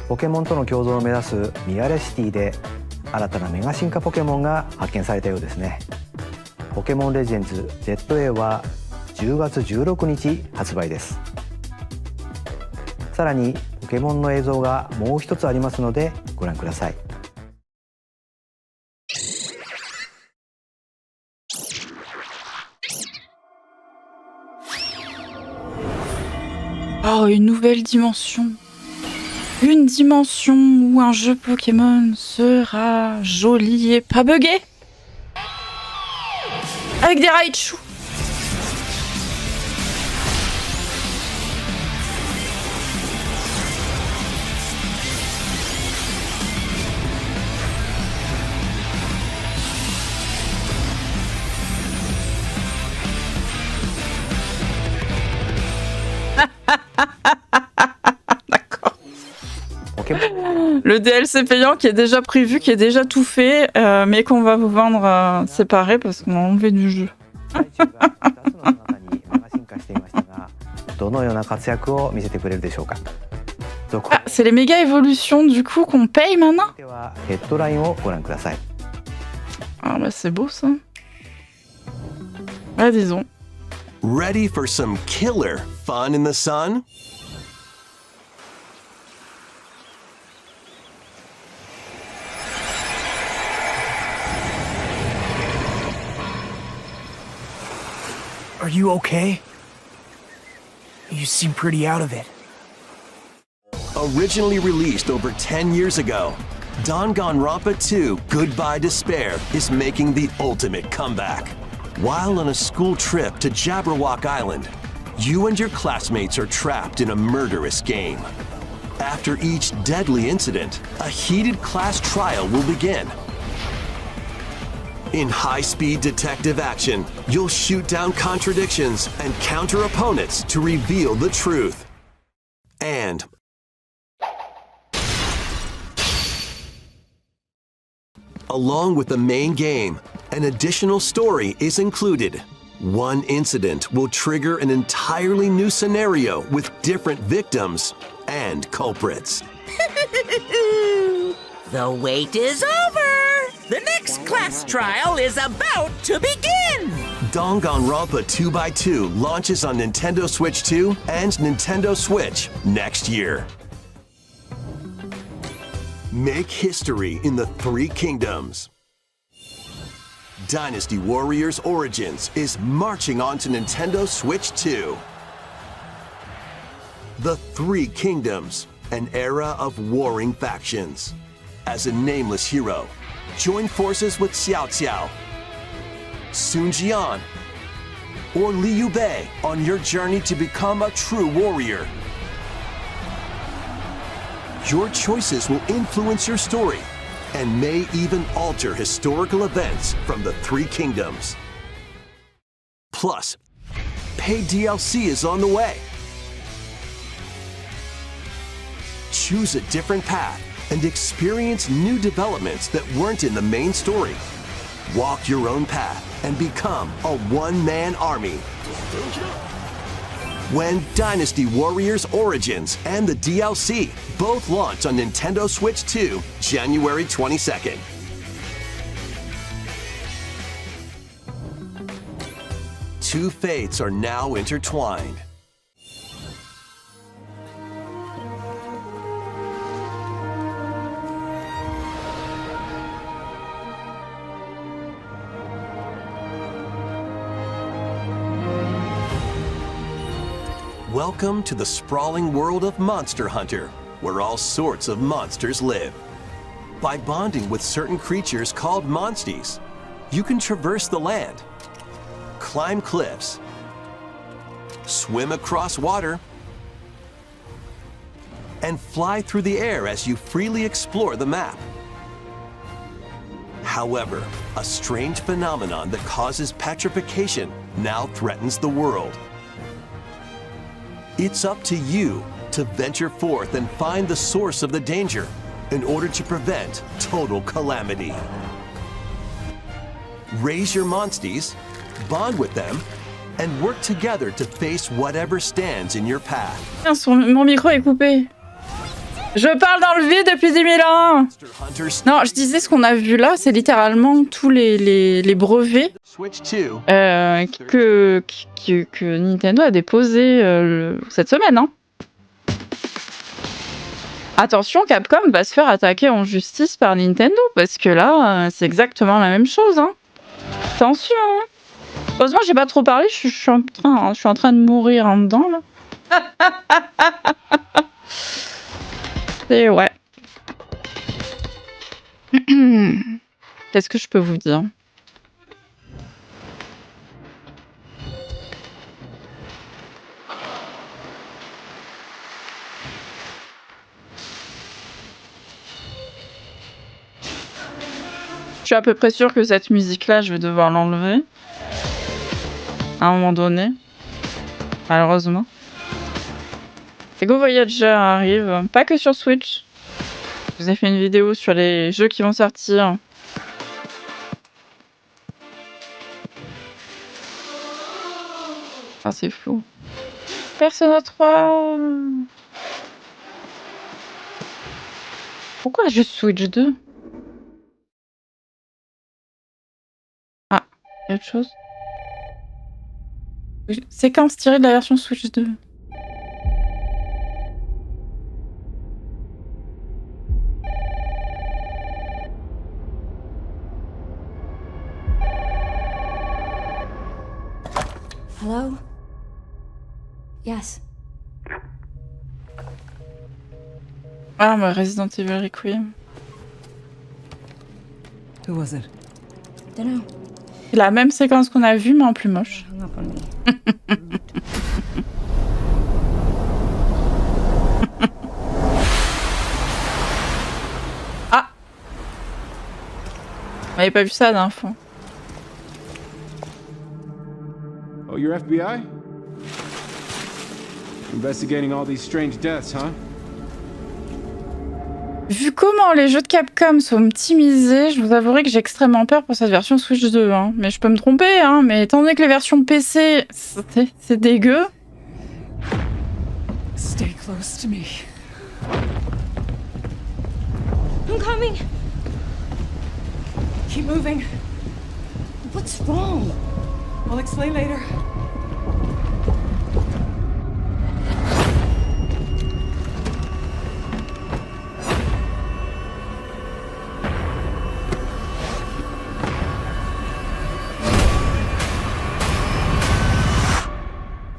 ポケモンとの共存を目指すミアレシティで新たなメガ進化ポケモンが発見されたようですね。ポケモンレジェンズ ZA は10月16日発売です。さらにポケモンの映像がもう一つありますのでご覧ください。Oh, une nouvelle dimension. Une dimension où un jeu Pokémon sera joli et pas buggé. Avec des Raichu. D'accord. Le DLC payant qui est déjà prévu, qui est déjà tout fait, mais qu'on va vous vendre séparé parce qu'on a enlevé du jeu. どのような活躍を見せてくれるでしょうか。 Ah, c'est les méga évolutions du coup qu'on paye maintenant. ではヘッドラインをご覧ください。 Ah bah c'est beau ça. Ouais, disons. Ready for some killer fun in the sun? Are you okay? You seem pretty out of it. Originally released over 10 years ago, Danganronpa 2 Goodbye Despair is making the ultimate comeback. While on a school trip to Jabberwock Island, you and your classmates are trapped in a murderous game. After each deadly incident, a heated class trial will begin. In high-speed detective action, you'll shoot down contradictions and counter opponents to reveal the truth. And along with the main game, an additional story is included. One incident will trigger an entirely new scenario with different victims and culprits. The wait is over! The next class trial is about to begin! Danganronpa 2x2 launches on Nintendo Switch 2 and Nintendo Switch next year. Make history in the Three Kingdoms. Dynasty Warriors Origins is marching on to Nintendo Switch 2. The Three Kingdoms, an era of warring factions. As a nameless hero, join forces with Xiao Xiao, Sun Jian, or Liu Bei on your journey to become a true warrior. Your choices will influence your story and may even alter historical events from the Three Kingdoms. Plus, paid DLC is on the way. Choose a different path and experience new developments that weren't in the main story. Walk your own path and become a one-man army. When Dynasty Warriors Origins and the DLC both launch on Nintendo Switch 2, January 22nd. Two fates are now intertwined. Welcome to the sprawling world of Monster Hunter, where all sorts of monsters live. By bonding with certain creatures called monsties, you can traverse the land, climb cliffs, swim across water, and fly through the air as you freely explore the map. However, a strange phenomenon that causes petrification now threatens the world. It's up to you to venture forth and find the source of the danger in order to prevent total calamity. Raise your monsties, bond with them, and work together to face whatever stands in your path. Mon micro est coupé. Je parle dans le vide depuis 10 000 ans. Non, je disais ce qu'on a vu là, c'est littéralement tous les brevets que Nintendo a déposés cette semaine. Hein. Attention, Capcom va se faire attaquer en justice par Nintendo, parce que là, c'est exactement la même chose. Hein. Attention. Hein. Heureusement, j'ai pas trop parlé, je suis en train de mourir en dedans. Là. Et ouais. Qu'est-ce que je peux vous dire? Je suis à peu près sûre que cette musique-là, je vais devoir l'enlever. À un moment donné. Malheureusement. Lego Voyager arrive, pas que sur Switch. Je vous ai fait une vidéo sur les jeux qui vont sortir. Ah, c'est fou. Persona 3. Pourquoi juste Switch 2? Ah, il y a autre chose. Séquence tirée de la version Switch 2. Hello? Yes. Ah, mais Resident Evil Requiem. Who was it? Dunno. C'est la même séquence qu'on a vue, mais en plus moche. Hung up on me. Ah! On n'avait pas vu ça d'un fois. Oh, you're FBI? Investigating all these strange deaths, huh? Vu comment les jeux de Capcom sont optimisés, je vous avouerai que j'ai extrêmement peur pour cette version Switch 2. Hein. Mais je peux me tromper, hein. Mais étant donné que les versions PC, c'est dégueu. Stay close to me. I'm coming. Keep moving. What's wrong? I'll explain later.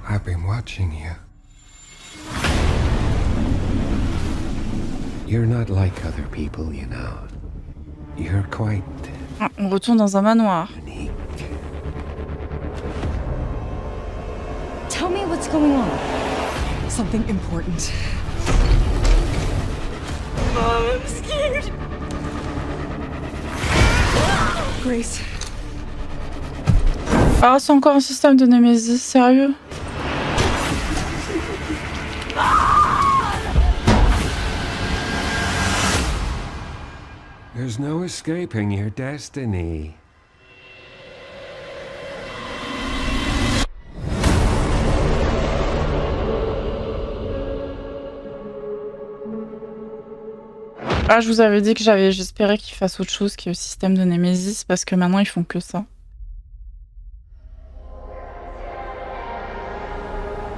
I've been watching you. You're not like other people, you know. You're quite Ah, on retourne dans un manoir. unique. Tell me what's going on. Something important. I'm scared. Grace. Ah, c'est encore un système de Némésis, sérieux? There's no escaping your destiny. Ah, je vous avais dit que j'espérais qu'ils fassent autre chose que le système de Némésis, parce que maintenant ils font que ça.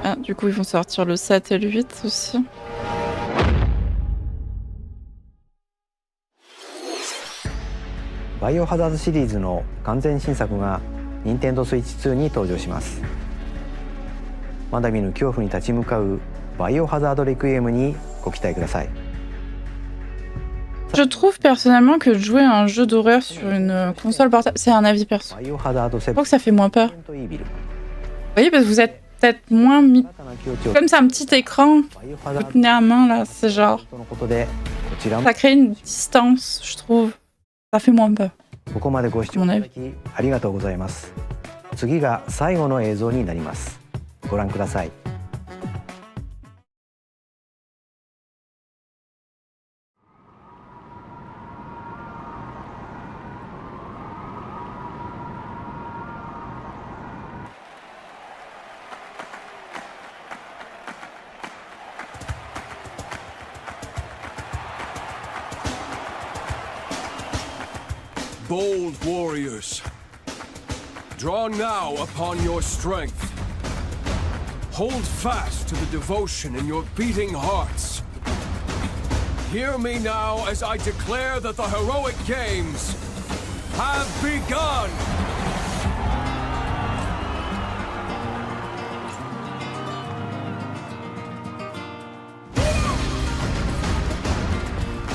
Ah, du coup ils vont sortir le 7 et le 8 aussi.バイオハザードシリーズの完全新作が任天堂スイッチ2に登場します。まだ見ぬ恐怖に立ち向かうバイオハザードレクイエムにご期待ください。 Je trouve personnellement que de jouer à un jeu d'horreur sur une console portable, c'est un avis perso. Je trouve que ça fait moins peur. Vous voyez, parce que vous êtes peut-être moins mis... Comme c'est un petit écran, vous tenez à main là, c'est genre... Ça crée une distance, je trouve. Ça fait moins peur. ここまでご視聴いただきありがとうございます。次が最後の映像になります。ご覧ください。 Bold warriors, draw now upon your strength. Hold fast to the devotion in your beating hearts. Hear me now as I declare that the heroic games have begun!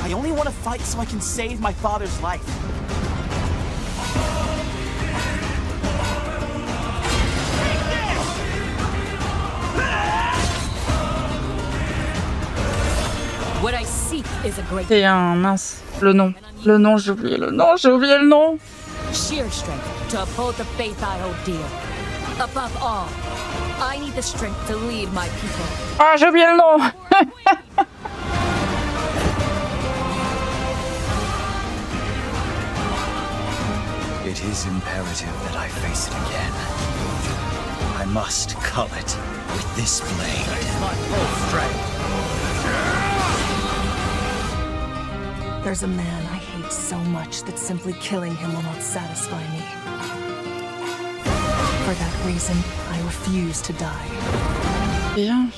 I only want to fight so I can save my father's life. What I seek is a great C'est un mince. Le nom, j'ai oublié le nom, sheer strength to uphold the faith I hold dear. Above all, I need the strength to lead my people. Ah, j'ai oublié le nom. It is imperative that I face it again. I must cull it with this blade. My full strength. There's a man I hate so much that simply killing him will not satisfy me. For that reason, I refuse to die. Bien,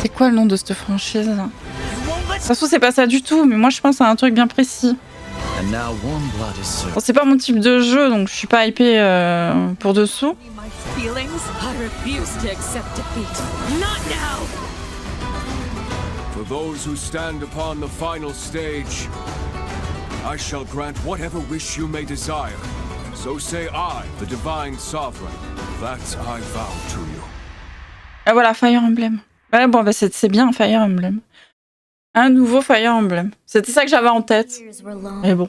c'est quoi le nom de cette franchise? De toute façon, c'est pas ça du tout, mais moi je pense à un truc bien précis. Bon, c'est pas mon type de jeu, donc je suis pas hypée pour dessous. Feelings? I refuse to accept defeat. Not now! For those who stand upon the final stage, I shall grant whatever wish you may desire. So say I, the divine sovereign, that I vow to you. Ah voilà, Fire Emblem. Ouais, bon, bah c'est bien Fire Emblem. Un nouveau Fire Emblem. C'était ça que j'avais en tête. Mais bon.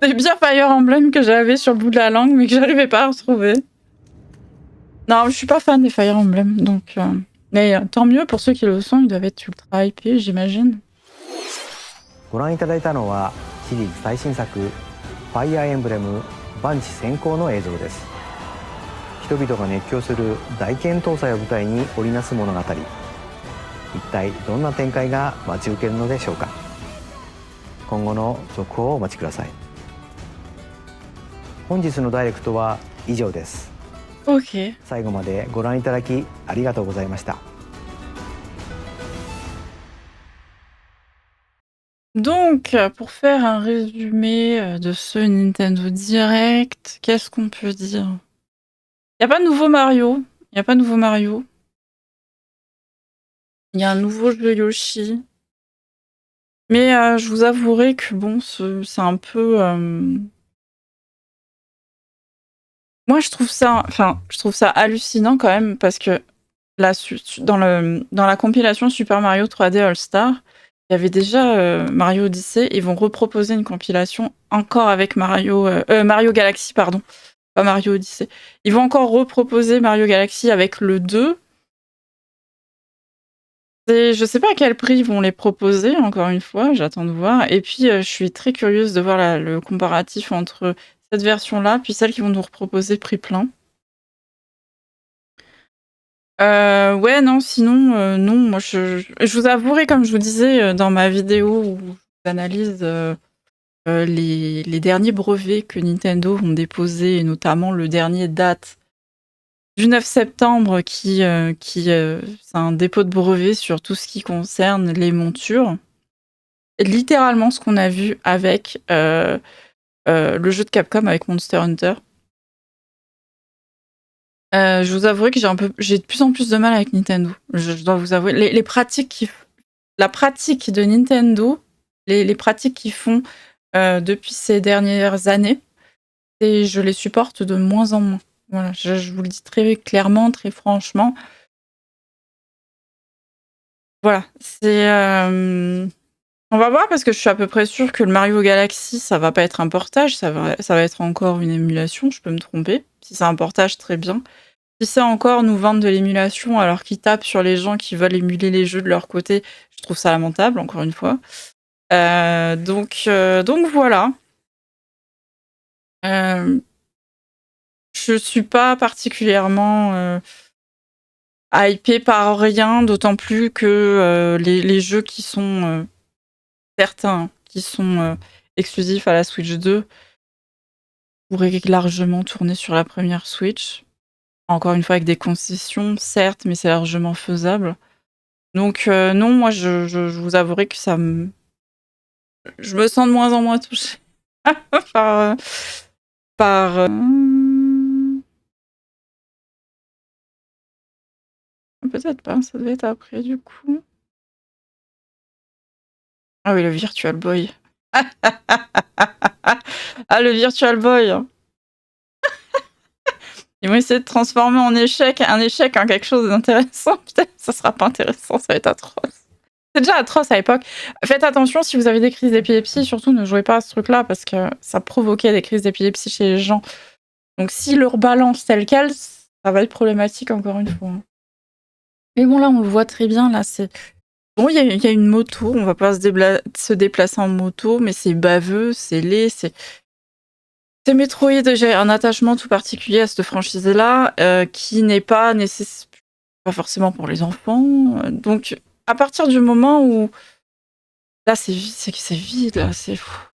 C'est bien Fire Emblem que j'avais sur le bout de la langue, mais que j'arrivais pas à retrouver. Non, je suis pas fan des Fire Emblem, donc... Mais tant mieux pour ceux qui le sont, ils doivent être ultra hypés, j'imagine. ご覧いただいたのはシリーズ最新作ファイアーエンブレム万地先行の映像です。人々が熱狂する大剣闘祭を舞台に織りなす物語。一体どんな展開が待ち受けるのでしょうか。今後の続報をお待ちください。本日のダイレクトは以上です。Ok. 最後までご覧いただきありがとうございました。 Donc, pour faire un résumé de ce Nintendo Direct, qu'est-ce qu'on peut dire? Il n'y a pas de nouveau Mario. Il y a un nouveau jeu Yoshi. Mais je vous avouerai que bon, c'est un peu... Moi, je trouve ça hallucinant quand même parce que dans la compilation Super Mario 3D All-Star, il y avait déjà Mario Odyssey. Ils vont reproposer une compilation encore avec Mario Galaxy, pardon. Pas Mario Odyssey. Ils vont encore reproposer Mario Galaxy avec le 2. Je sais pas à quel prix ils vont les proposer, encore une fois, j'attends de voir. Et puis, je suis très curieuse de voir le comparatif entre cette version-là, puis celle qu'ils vont nous reproposer prix plein. Ouais, non, sinon, non, moi je vous avouerai, comme je vous disais dans ma vidéo où j'analyse les derniers brevets que Nintendo ont déposés, et notamment le dernier date du 9 septembre c'est un dépôt de brevet sur tout ce qui concerne les montures. Littéralement ce qu'on a vu avec le jeu de Capcom avec Monster Hunter. Je vous avouerai que j'ai de plus en plus de mal avec Nintendo. Je dois vous avouer. La pratique de Nintendo, les pratiques qu'ils font depuis ces dernières années, et je les supporte de moins en moins. Voilà, je vous le dis très clairement, très franchement. Voilà, on va voir parce que je suis à peu près sûre que le Mario Galaxy, ça va pas être un portage, ça va être encore une émulation, je peux me tromper. Si c'est un portage, très bien. Si c'est encore nous vendre de l'émulation alors qu'ils tapent sur les gens qui veulent émuler les jeux de leur côté, je trouve ça lamentable, encore une fois. Donc voilà. Je suis pas particulièrement hypée par rien, d'autant plus que les jeux qui sont certains qui sont exclusifs à la Switch 2 pourraient largement tourner sur la première Switch. Encore une fois avec des concessions, certes, mais c'est largement faisable. Donc non, moi je vous avouerai que je me sens de moins en moins touchée par peut-être pas, ça devait être après du coup. Ah oui, le Virtual Boy. Ah, le Virtual Boy. Ils vont essayer de transformer un échec en quelque chose d'intéressant. Putain, ça sera pas intéressant, ça va être atroce. C'est déjà atroce à l'époque. Faites attention si vous avez des crises d'épilepsie, surtout ne jouez pas à ce truc-là parce que ça provoquait des crises d'épilepsie chez les gens. Donc si leur balance tel quel, ça va être problématique encore une fois. Mais bon, là, on le voit très bien. Là, c'est bon, il y a une moto. On va pas se déplacer en moto, mais c'est baveux, c'est laid, c'est Metroid. J'ai un attachement tout particulier à cette franchise-là, qui n'est pas forcément pour les enfants. Donc, à partir du moment où là, c'est vide, là, c'est fou.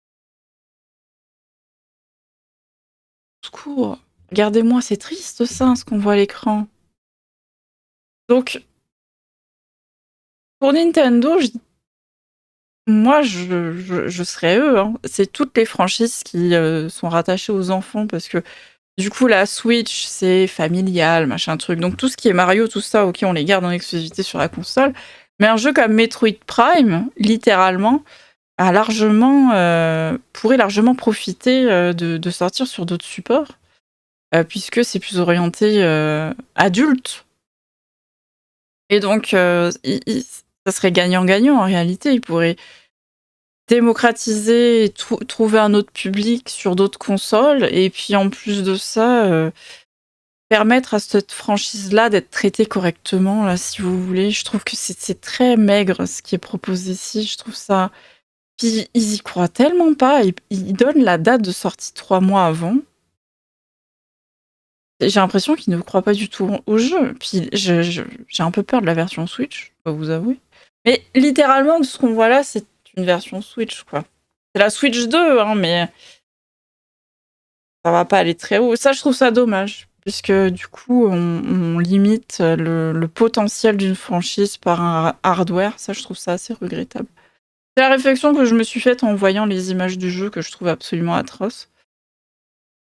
Au secours. Regardez-moi, c'est triste ça, ce qu'on voit à l'écran. Donc, pour Nintendo, moi, je serais eux. Hein. C'est toutes les franchises qui sont rattachées aux enfants parce que du coup, la Switch, c'est familial, machin truc. Donc tout ce qui est Mario, tout ça, ok, on les garde en exclusivité sur la console. Mais un jeu comme Metroid Prime, littéralement, pourrait largement profiter de sortir sur d'autres supports, puisque c'est plus orienté adulte. Et donc, ça serait gagnant-gagnant en réalité. Ils pourraient démocratiser et trouver un autre public sur d'autres consoles. Et puis en plus de ça, permettre à cette franchise-là d'être traitée correctement, là, si vous voulez. Je trouve que c'est très maigre ce qui est proposé ici. Je trouve ça... Puis ils y croient tellement pas. Ils donnent la date de sortie 3 mois avant. J'ai l'impression qu'ils ne croient pas du tout au jeu. Puis j'ai un peu peur de la version Switch, je dois vous avouer. Mais littéralement, de ce qu'on voit là, c'est une version Switch, quoi. C'est la Switch 2, hein, mais ça va pas aller très haut. Ça, je trouve ça dommage, puisque du coup, on limite le potentiel d'une franchise par un hardware. Ça, je trouve ça assez regrettable. C'est la réflexion que je me suis faite en voyant les images du jeu que je trouve absolument atroces.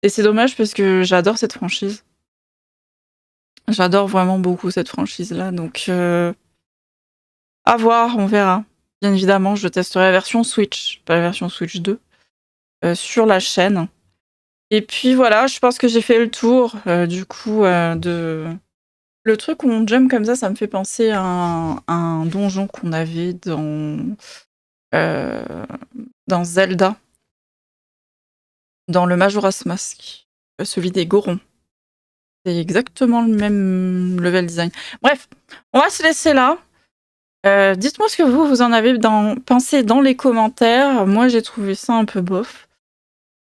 Et c'est dommage parce que j'adore cette franchise. J'adore vraiment beaucoup cette franchise-là, donc À voir, on verra. Bien évidemment, je testerai la version Switch, pas la version Switch 2, sur la chaîne. Et puis voilà, je pense que j'ai fait le tour, du coup, de... Le truc où on jump comme ça me fait penser à un donjon qu'on avait dans Zelda. Dans le Majora's Mask, celui des Gorons. C'est exactement le même level design. Bref, on va se laisser là. Dites-moi ce que vous en avez pensé dans les commentaires. Moi, j'ai trouvé ça un peu bof.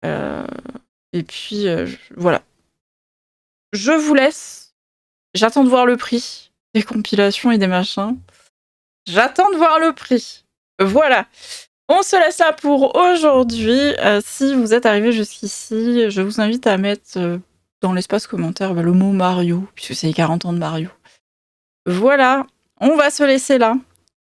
Et puis, voilà. Je vous laisse. J'attends de voir le prix des compilations et des machins. J'attends de voir le prix. Voilà. On se laisse là pour aujourd'hui. Si vous êtes arrivé jusqu'ici, je vous invite à mettre dans l'espace commentaire le mot Mario, puisque c'est les 40 ans de Mario. Voilà, on va se laisser là.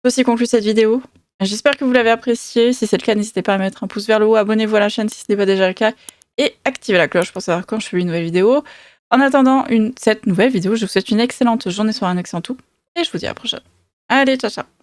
Ceci conclut cette vidéo. J'espère que vous l'avez appréciée. Si c'est le cas, n'hésitez pas à mettre un pouce vers le haut, abonnez-vous à la chaîne si ce n'est pas déjà le cas, et activez la cloche pour savoir quand je fais une nouvelle vidéo. En attendant cette nouvelle vidéo, je vous souhaite une excellente journée, soirée, un excellent tout, et je vous dis à la prochaine. Allez, ciao ciao.